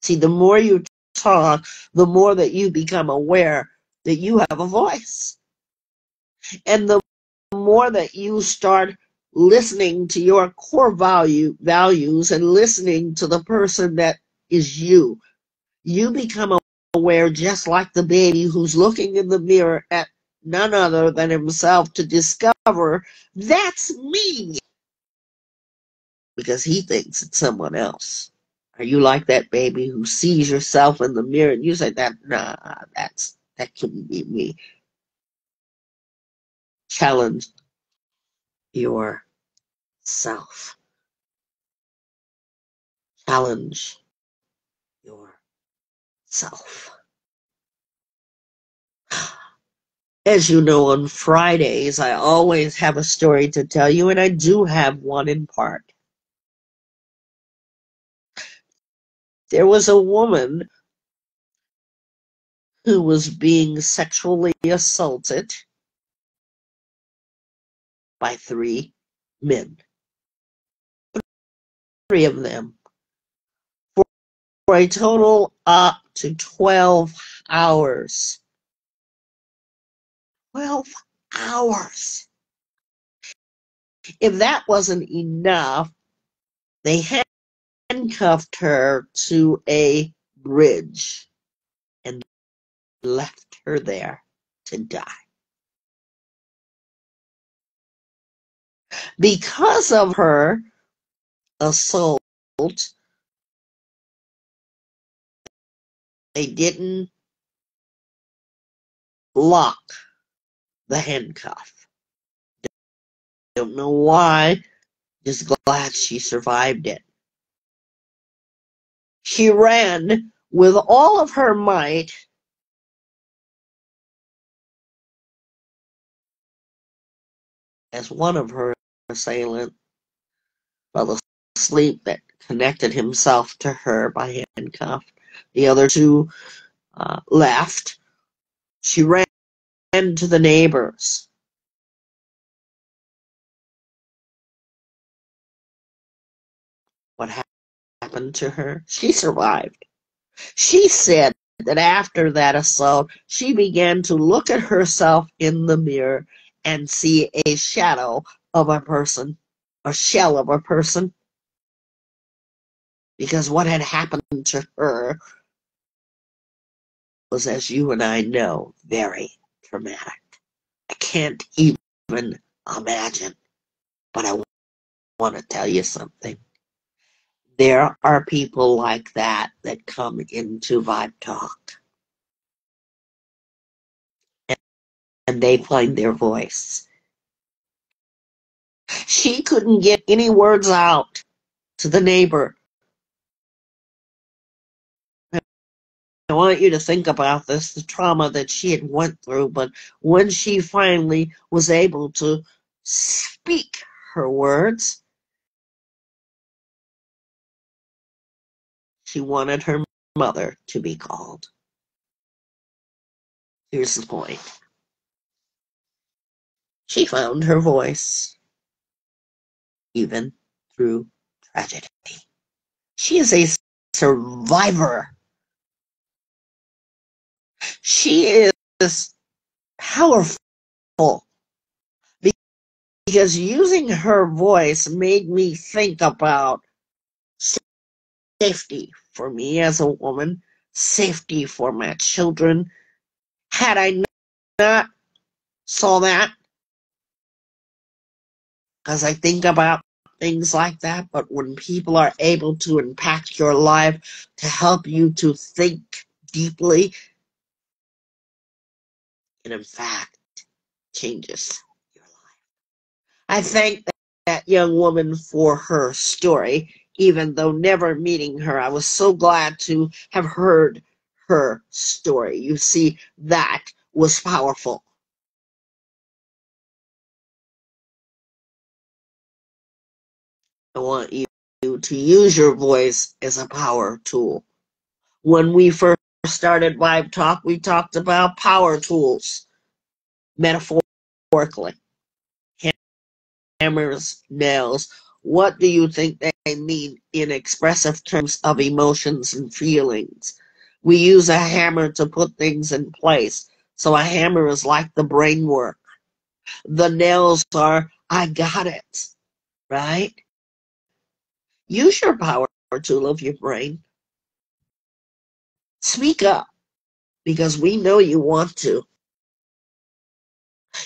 Speaker 1: See, the more you talk, the more that you become aware that you have a voice. And the more that you start listening to your core values and listening to the person that is you, you become aware just like the baby who's looking in the mirror at none other than himself to discover that's me because he thinks it's someone else. Are you like that baby who sees yourself in the mirror and you say that that couldn't be me? Challenge yourself. Challenge yourself. As you know, on Fridays, I always have a story to tell you, and I do have one in part. There was a woman who was being sexually assaulted by 3 men. 3 of them. a total up to 12 hours. 12 hours. If that wasn't enough, they handcuffed her to a bridge and left her there to die. Because of her assault, they didn't lock the handcuff. Don't know why, just glad she survived it. She ran with all of her might as one of her assailants fell asleep that connected himself to her by handcuff. The other two left. She ran to the neighbors. What happened to her? She survived. She said that after that assault, she began to look at herself in the mirror and see a shadow of a person, a shell of a person, because what had happened to her was, as you and I know, very traumatic. I can't even imagine, but I want to tell you something. There are people like that that come into Vibe Talk and they find their voice. She couldn't get any words out to the neighbor. I want you to think about this, the trauma that she had went through, but when she finally was able to speak her words, she wanted her mother to be called. Here's the point. She found her voice, even through tragedy. She is a survivor. She is powerful because using her voice made me think about safety for me as a woman, safety for my children. Had I not saw that, because I think about things like that, but when people are able to impact your life, to help you to think deeply, it in fact changes your life. I thank that young woman for her story. Even though never meeting her, I was so glad to have heard her story. You see, that was powerful. I want you to use your voice as a power tool. When we first started Vibe Talk, we talked about power tools, metaphorically. Hammers, nails. What do you think they mean in expressive terms of emotions and feelings? We use a hammer to put things in place. So a hammer is like the brain work. The nails are, I got it, right? Use your power tool of your brain. Speak up because we know you want to.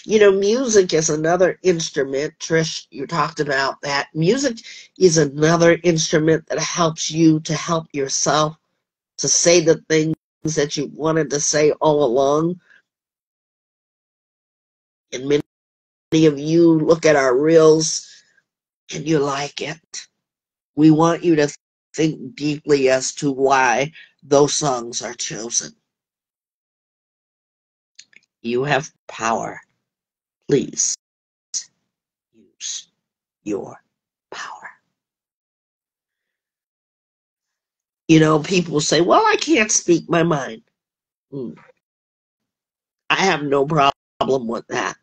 Speaker 1: You know, music is another instrument. Trish, you talked about that. Music is another instrument that helps you to help yourself to say the things that you wanted to say all along. And many of you look at our reels and you like it. We want you to think deeply as to why those songs are chosen. You have power. Please use your power. You know, people say, well, I can't speak my mind. I have no problem with that.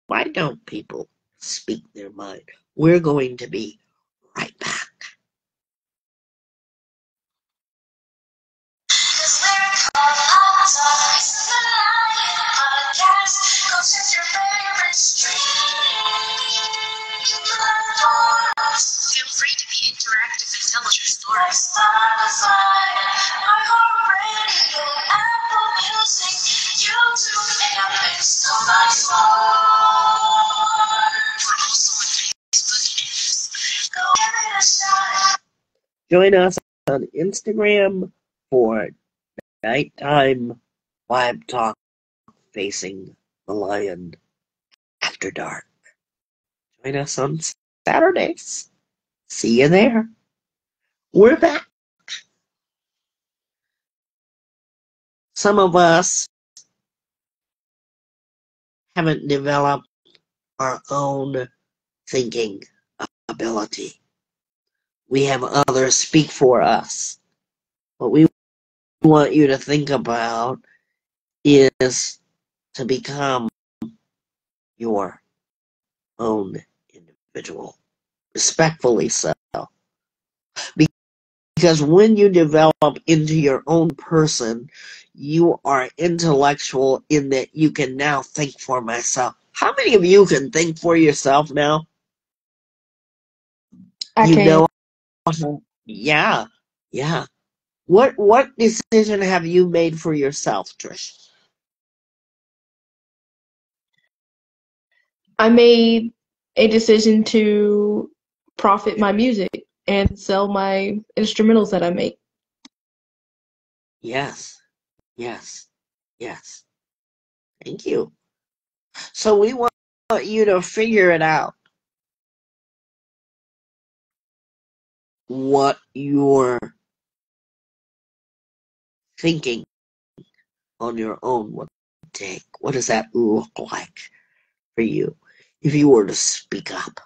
Speaker 1: Why don't people speak their mind? We're going to be right back. Join us on Instagram for Nighttime Vibe Talk Facing the Lion After Dark. Join us on Saturdays. See you there. We're back. Some of us haven't developed our own thinking ability. We have others speak for us. What we want you to think about is to become your own individual, respectfully so. Because when you develop into your own person, you are intellectual in that you can now think for myself. How many of you can think for yourself now?
Speaker 2: I
Speaker 1: You
Speaker 2: can.
Speaker 1: know, yeah. What decision have you made for yourself, Trish?
Speaker 2: I made a decision to profit my music and sell my instrumentals that I make.
Speaker 1: Yes. Thank you. So we want you to figure it out. What you're thinking on your own would take. What does that look like for you if you were to speak up?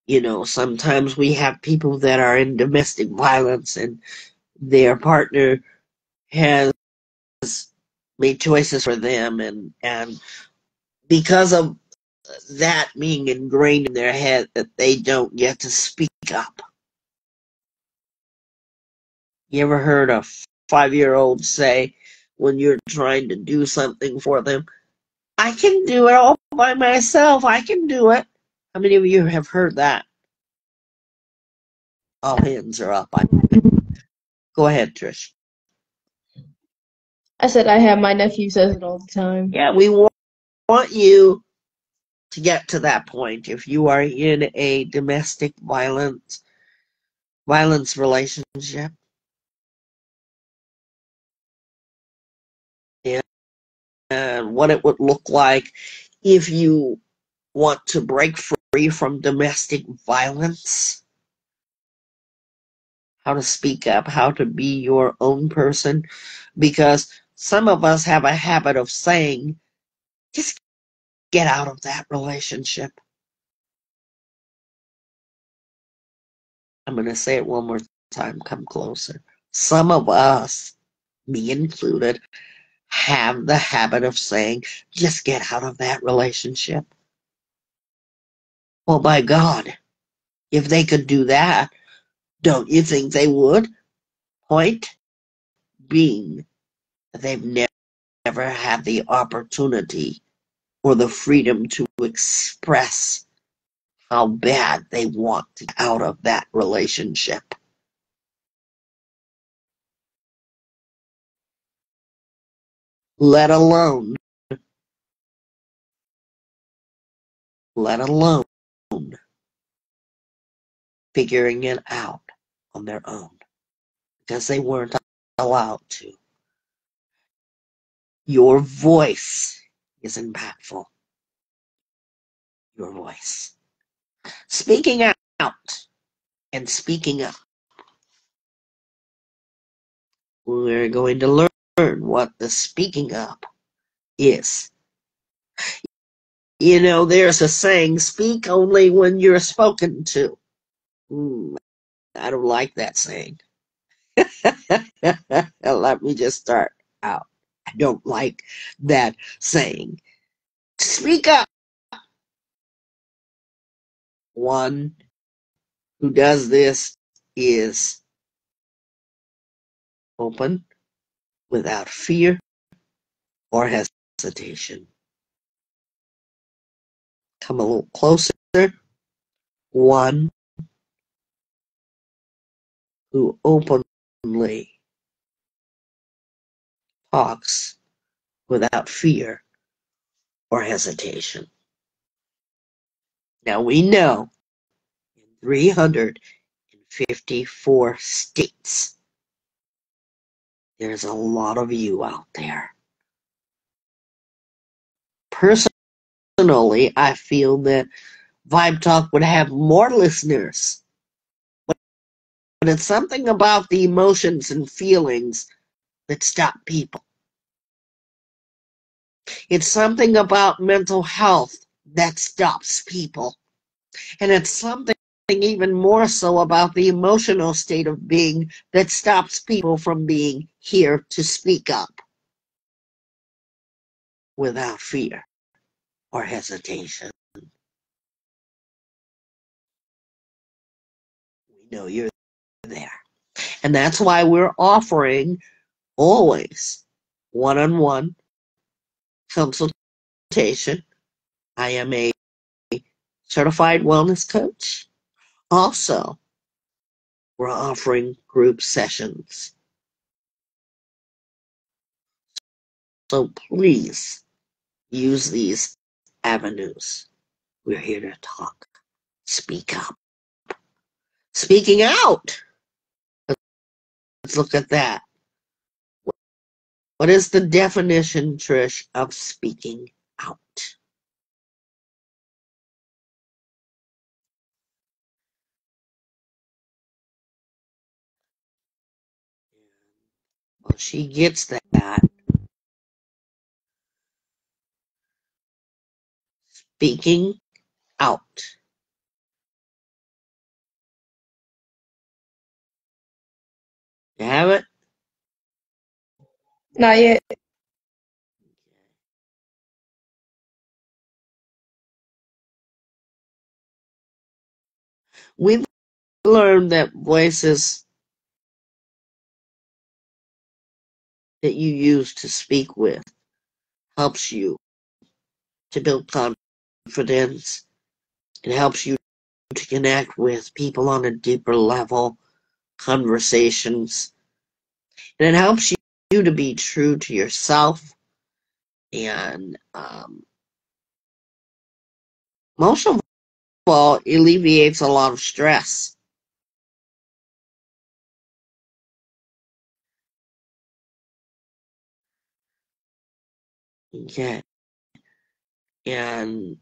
Speaker 1: You know, sometimes we have people that are in domestic violence and their partner has made choices for them, and because of that being ingrained in their head that they don't get to speak up. You ever heard a 5-year-old say when you're trying to do something for them, I can do it all by myself. I can do it. How many of you have heard that? All hands are up. Go ahead, Trish.
Speaker 2: I said I have my nephew says it all the time.
Speaker 1: Yeah, we want you to get to that point. If you are in a domestic violence relationship, and what it would look like if you want to break free from domestic violence, how to speak up, how to be your own person, because some of us have a habit of saying, just get out of that relationship. I'm going to say it one more time, come closer. Some of us, me included, have the habit of saying, just get out of that relationship. Well, by God, if they could do that, don't you think they would? Point being, they've never had the opportunity or the freedom to express how bad they want to get out of that relationship. Let alone figuring it out on their own, because they weren't allowed to. Your voice is impactful. Your voice. Speaking out and speaking up. We're going to learn what the speaking up is. You know, there's a saying, speak only when you're spoken to. I don't like that saying. Let me just start out. I don't like that saying. Speak up. One who does this is open, without fear or hesitation. Come a little closer. One who openly talks without fear or hesitation. Now we know in 54 states. There's a lot of you out there. Personally, I feel that Vibe Talk would have more listeners. But it's something about the emotions and feelings that stop people. It's something about mental health that stops people. And it's something even more so about the emotional state of being that stops people from being here to speak up without fear or hesitation. We know you're there. And that's why we're offering always one-on-one consultation. I am a certified wellness coach. Also, we're offering group sessions. So please use these avenues. We're here to talk. Speak up. Speaking out. Let's look at that. What is the definition, Trish, of speaking out? Well, she gets that. Speaking out. You have it?
Speaker 2: Not yet.
Speaker 1: We've learned that voices that you use to speak with helps you to build confidence. It helps you to connect with people on a deeper level, conversations. And it helps you to be true to yourself. And most of all, alleviates a lot of stress. Okay. And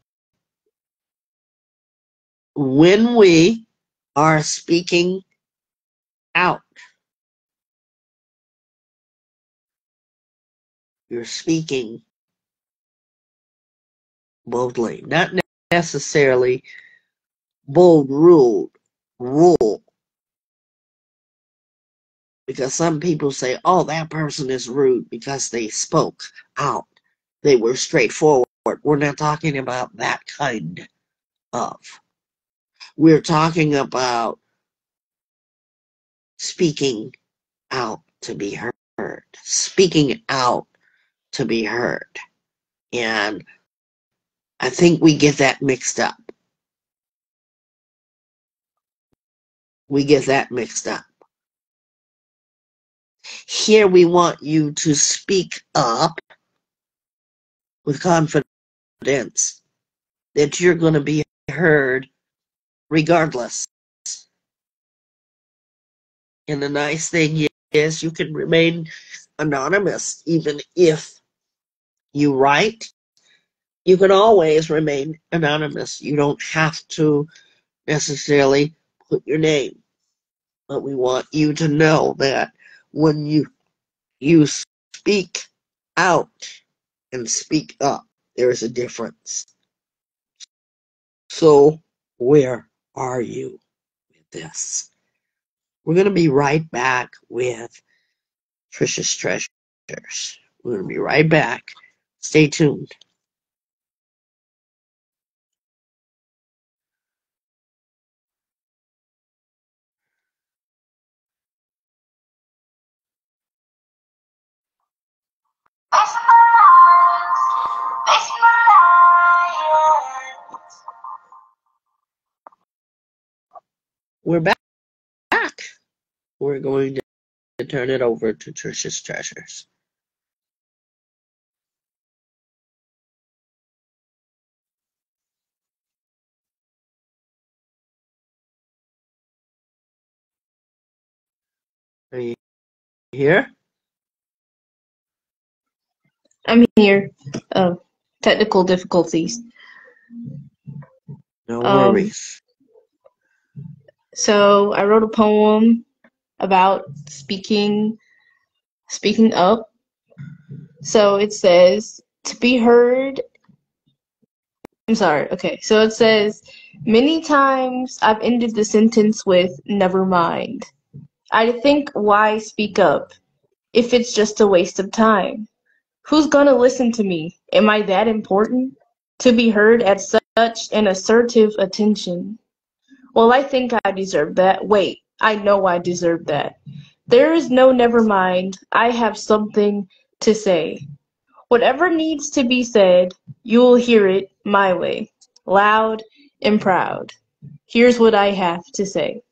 Speaker 1: when we are speaking out, you're speaking boldly, not necessarily bold rule, because some people say, oh, that person is rude because they spoke out. They were straightforward. We're not talking about that kind of. We're talking about speaking out to be heard, speaking out to be heard. And I think we get that mixed up. We get that mixed up. Here we want you to speak up with confidence that you're going to be heard regardless. And the nice thing is you can remain anonymous even if you write. You can always remain anonymous. You don't have to necessarily put your name. But we want you to know that when you speak out and speak up, there is a difference. So where are you with this? We're going to be right back with Trisha's Treasures. We're going to be right back. Stay tuned. We're back. We're going to turn it over to Trisha's Treasures. Are you here?
Speaker 2: I'm here. Technical difficulties.
Speaker 1: No
Speaker 2: Um,
Speaker 1: worries.
Speaker 2: so I wrote a poem about speaking up. So it says to be heard. I'm sorry. Okay. So it says many times I've ended the sentence with never mind. I think why speak up if it's just a waste of time? Who's gonna listen to me? Am I that important to be heard at such an assertive attention? Well, I think I deserve that. Wait, I know I deserve that. There is no never mind. I have something to say. Whatever needs to be said, you'll hear it my way, loud and proud. Here's what I have to say.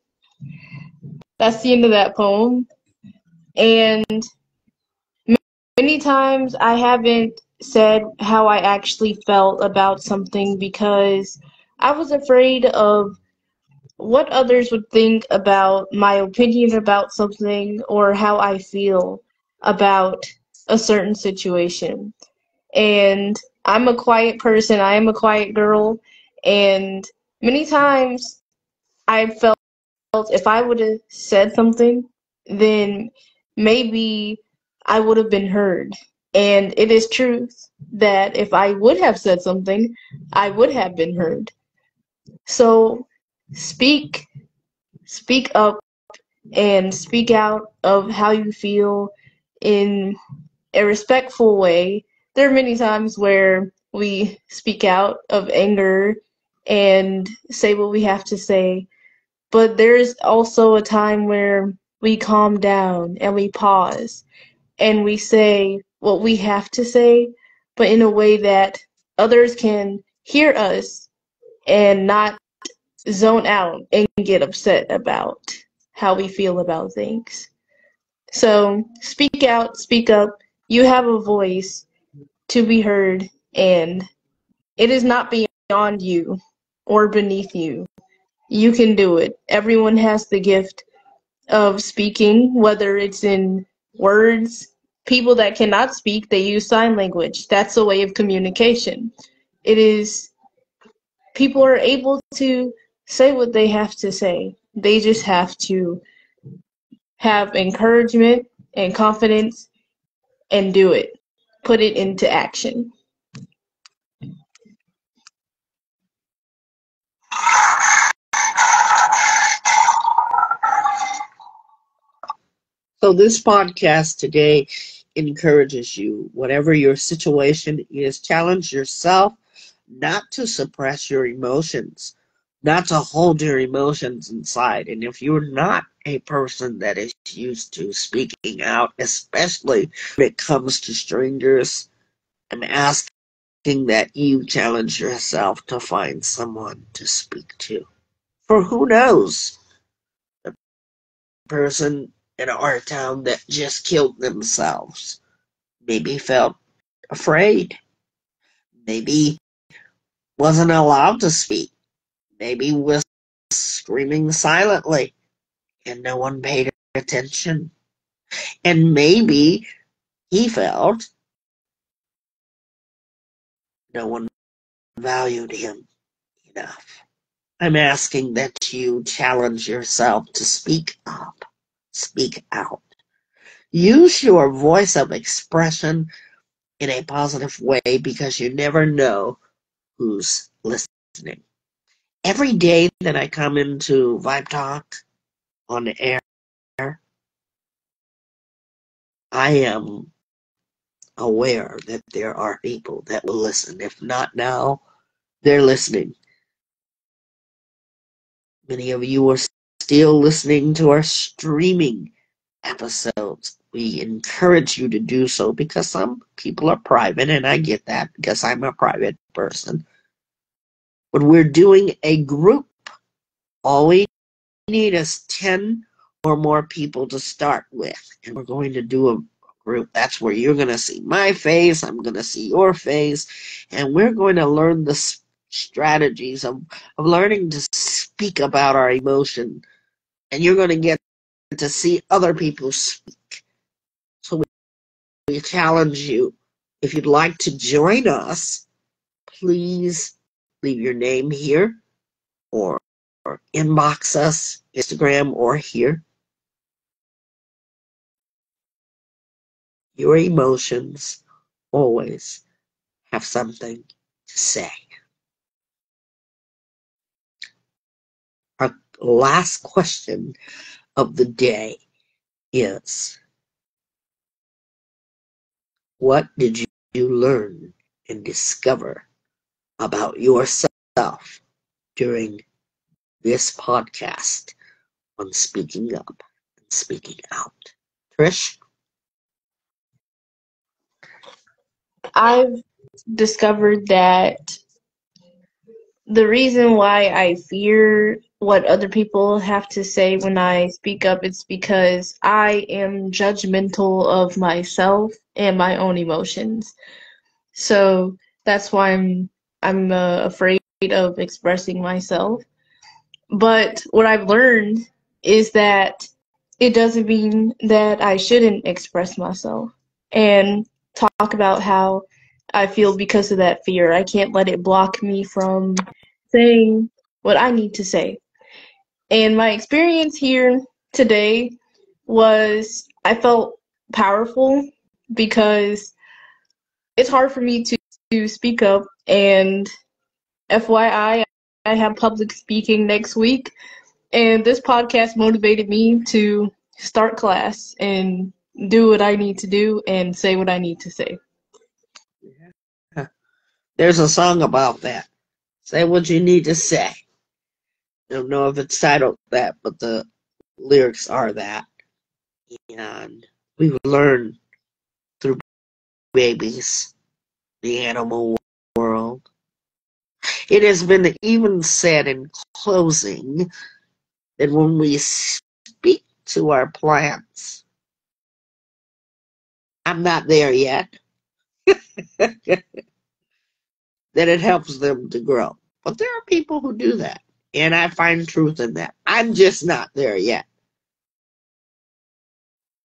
Speaker 2: That's the end of that poem. And many times I haven't said how I actually felt about something because I was afraid of what others would think about my opinion about something or how I feel about a certain situation. And I'm a quiet person, I am a quiet girl, and many times I felt if I would have said something, then maybe I would have been heard. And it is truth that if I would have said something, I would have been heard. So speak up and speak out of how you feel in a respectful way. There are many times where we speak out of anger and say what we have to say, but there's also a time where we calm down and we pause and we say what we have to say, but in a way that others can hear us and not zone out and get upset about how we feel about things. So speak out, speak up. You have a voice to be heard, and it is not beyond you or beneath you. You can do it. Everyone has the gift of speaking, whether it's in words. People that cannot speak, they use sign language. That's a way of communication. It is, people are able to say what they have to say. They just have to have encouragement and confidence and do it. Put it into action.
Speaker 1: So this podcast today encourages you, whatever your situation is, challenge yourself not to suppress your emotions, not to hold your emotions inside. And if you're not a person that is used to speaking out, especially when it comes to strangers, I'm asking that you challenge yourself to find someone to speak to. For who knows? The person in our town that just killed themselves maybe felt afraid, maybe wasn't allowed to speak, maybe was screaming silently and no one paid attention. And maybe he felt no one valued him enough. I'm asking that you challenge yourself to speak up, speak out. Use your voice of expression in a positive way because you never know who's listening. Every day that I come into Vibe Talk on air, I am aware that there are people that will listen. If not now, they're listening. Many of you are still listening to our streaming episodes. We encourage you to do so because some people are private, and I get that because I'm a private person. But we're doing a group. All we need is 10 or more people to start with. And we're going to do a group. That's where you're going to see my face. I'm going to see your face. And we're going to learn the strategies of learning to speak about our emotion. And you're going to get to see other people speak. So we challenge you. If you'd like to join us, please leave your name here or inbox us, Instagram or here. Your emotions always have something to say. Our last question of the day is, what did you learn and discover about yourself during this podcast on speaking up and speaking out? Trish?
Speaker 2: I've discovered that the reason why I fear what other people have to say when I speak up is because I am judgmental of myself and my own emotions. So that's why I'm afraid of expressing myself. But what I've learned is that it doesn't mean that I shouldn't express myself and talk about how I feel because of that fear. I can't let it block me from saying what I need to say. And my experience here today was I felt powerful because it's hard for me to speak up. And FYI, I have public speaking next week. And this podcast motivated me to start class and do what I need to do and say what I need to say.
Speaker 1: There's a song about that. Say what you need to say. I don't know if it's titled that, but the lyrics are that. And we've learned through babies, the animal world. It has been even said in closing that when we speak to our plants, I'm not there yet, that it helps them to grow. But there are people who do that, and I find truth in that. I'm just not there yet.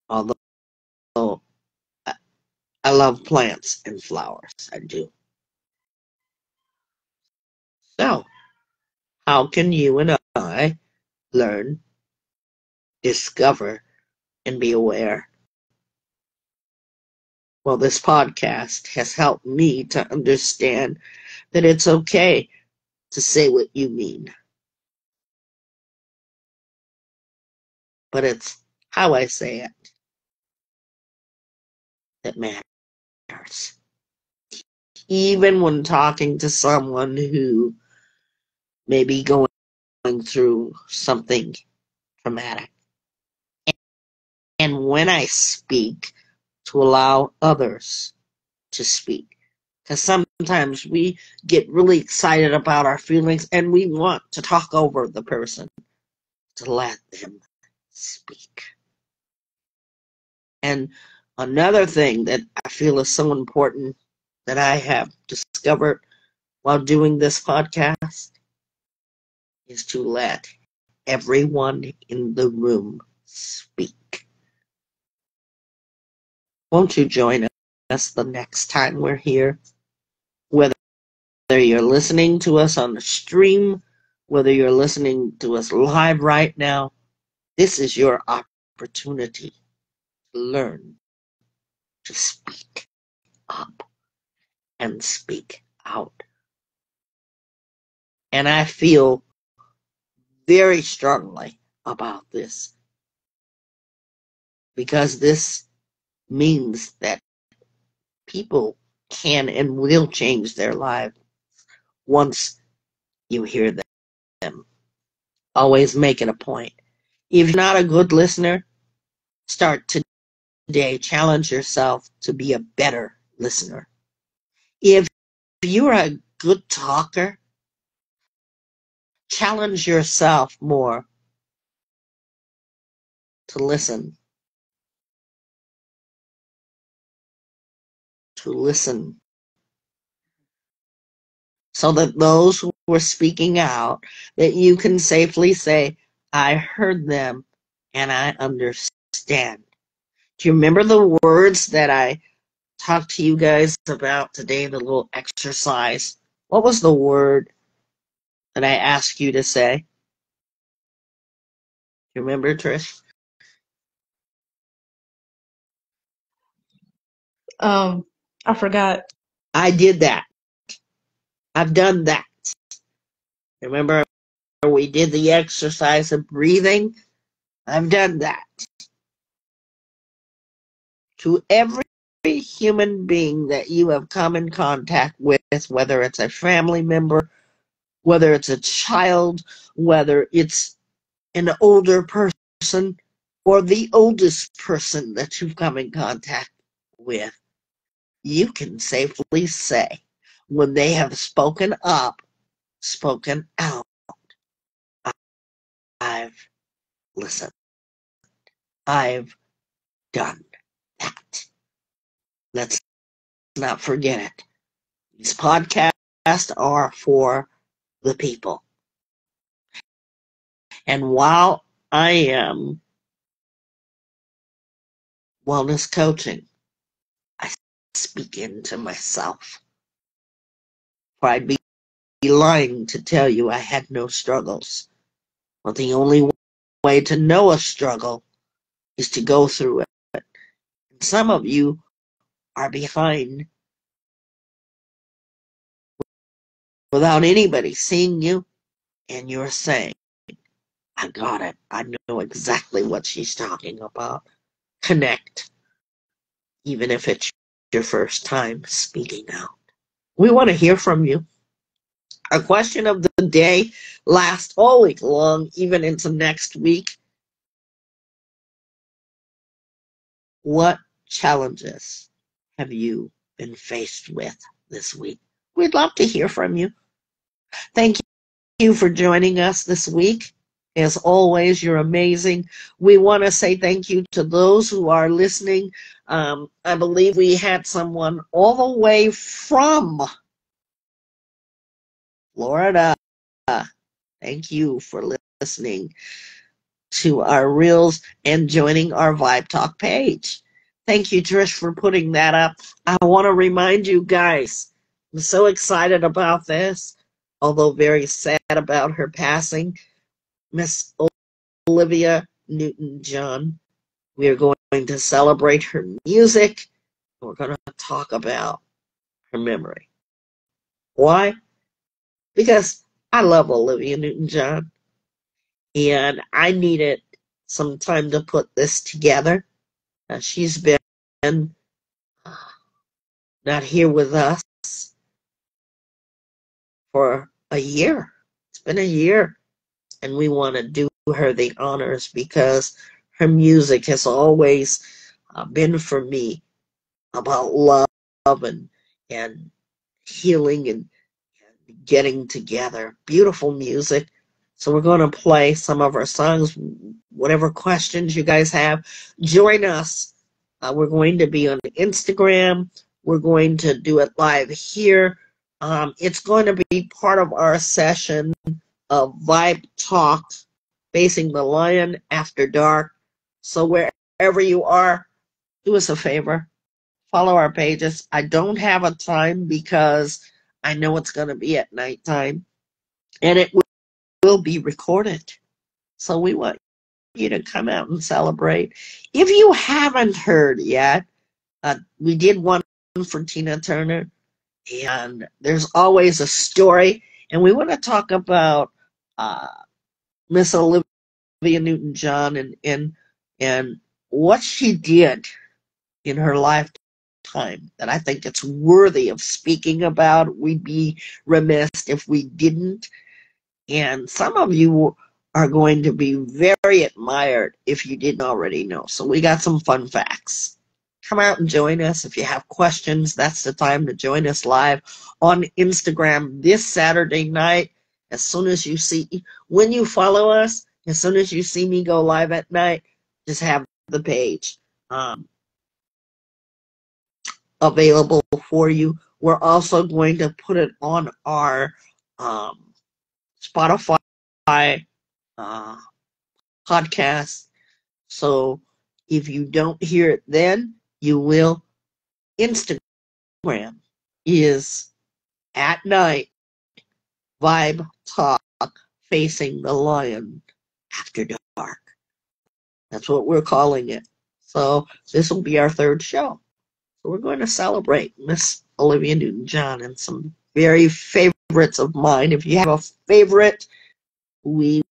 Speaker 1: Although I love plants and flowers, I do. So, how can you and I learn, discover, and be aware? Well, this podcast has helped me to understand that it's okay to say what you mean. But it's how I say it that matters. Even when talking to someone who may be going through something traumatic. And when I speak, to allow others to speak. Because sometimes we get really excited about our feelings and we want to talk over the person, to let them speak. And another thing that I feel is so important that I have discovered while doing this podcast is to let everyone in the room speak. Won't you join us the next time we're here? Whether you're listening to us on the stream, whether you're listening to us live right now, this is your opportunity to learn to speak up and speak out. And I feel very strongly about this because this means that people can and will change their lives once you hear them. Always make it a point. If you're not a good listener, start today. Challenge yourself to be a better listener. If you're a good talker, challenge yourself more to listen. To listen. So that those who are speaking out, that you can safely say, I heard them and I understand. Do you remember the words that I talked to you guys about today in the little exercise? What was the word that I asked you to say? You remember, Trish?
Speaker 2: I forgot.
Speaker 1: I did that. I've done that. Remember, we did the exercise of breathing? I've done that. To every human being that you have come in contact with, whether it's a family member, whether it's a child, whether it's an older person, or the oldest person that you've come in contact with, you can safely say, when they have spoken up, spoken out, I've listened. I've done that. Let's not forget it. These podcasts are for the people. And while I am wellness coaching, I speak into myself. For I'd be lying to tell you I had no struggles. But the only way to know a struggle is to go through it. And some of you are behind without anybody seeing you, and you're saying, I got it. I know exactly what she's talking about. Connect, even if it's your first time speaking out. We want to hear from you. Our question of the day lasts all week long, even into next week. What challenges have you been faced with this week? We'd love to hear from you. Thank you for joining us this week. As always, you're amazing. We want to say thank you to those who are listening. I believe we had someone all the way from Florida. Thank you for listening to our reels and joining our Vibe Talk page. Thank you, Trish, for putting that up. I want to remind you guys, I'm so excited about this, although very sad about her passing. Miss Olivia Newton-John. We are going to celebrate her music. We're going to talk about her memory. Why? Because I love Olivia Newton-John, and I needed some time to put this together. She's been not here with us for a year. It's been a year, and we want to do her the honors because her music has always been for me about love and healing and getting together. Beautiful music. So we're going to play some of our songs. Whatever questions you guys have, join us. We're going to be on Instagram. We're going to do it live here. It's going to be part of our session of Vibe Talk, Facing the Lion After Dark. So wherever you are, do us a favor. Follow our pages. I don't have a time because I know it's going to be at nighttime, and it will be recorded. So we want you to come out and celebrate. If you haven't heard yet, we did one for Tina Turner, and there's always a story, and we want to talk about Miss Olivia Newton-John and what she did in her lifetime that I think it's worthy of speaking about. We'd be remiss if we didn't. And some of you are going to be very admired if you didn't already know. So we got some fun facts. Come out and join us. If you have questions, that's the time to join us live on Instagram this Saturday night. As soon as you see, when you follow us, as soon as you see me go live at night, just have the page available for you. We're also going to put it on our Spotify uh, podcast. So if you don't hear it then, you will. Instagram is at night, Vibe Talk Facing the Lion After Dark. That's what we're calling it. So this will be our third show. So we're going to celebrate Miss Olivia Newton-John and some very favorites of mine. If you have a favorite, we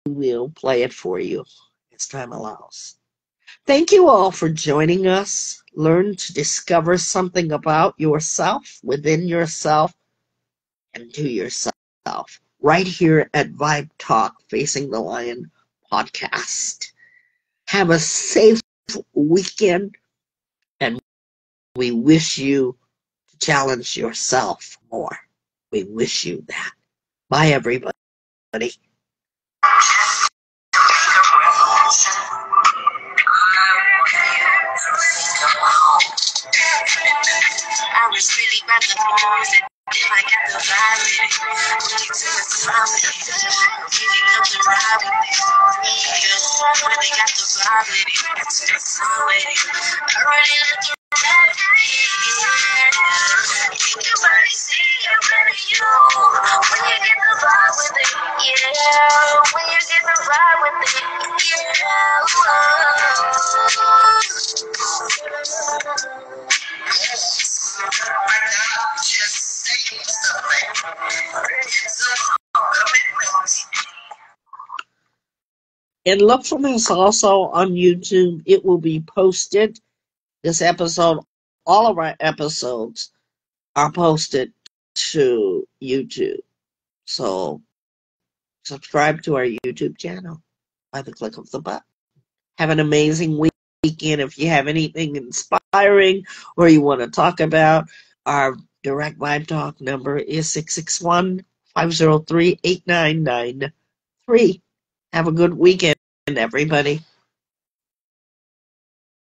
Speaker 1: will play it for you as time allows. Thank you all for joining us. Learn to discover something about yourself, within yourself, and to yourself. Right here at Vibe Talk Facing the Lion podcast. Have a safe weekend, and we wish you to challenge yourself more. We wish you that. Bye, everybody.
Speaker 3: I was really rather lose it if I got the vibe with it. When you tell us to ride with it, really love to ride with it. Yeah, when they got the vibe with it, that's the song with it. I already let the ride with it. You can really see it, really you. When you get the vibe with it, yeah. When you get the vibe with it,
Speaker 1: And look for us also on YouTube. It will be posted. This episode, all of our episodes are posted to YouTube. So subscribe to our YouTube channel by the click of the button. Have an amazing weekend. If you have anything inspiring or you want to talk about, our direct Vibe Talk number is 661-503-8993. Have a good weekend, everybody.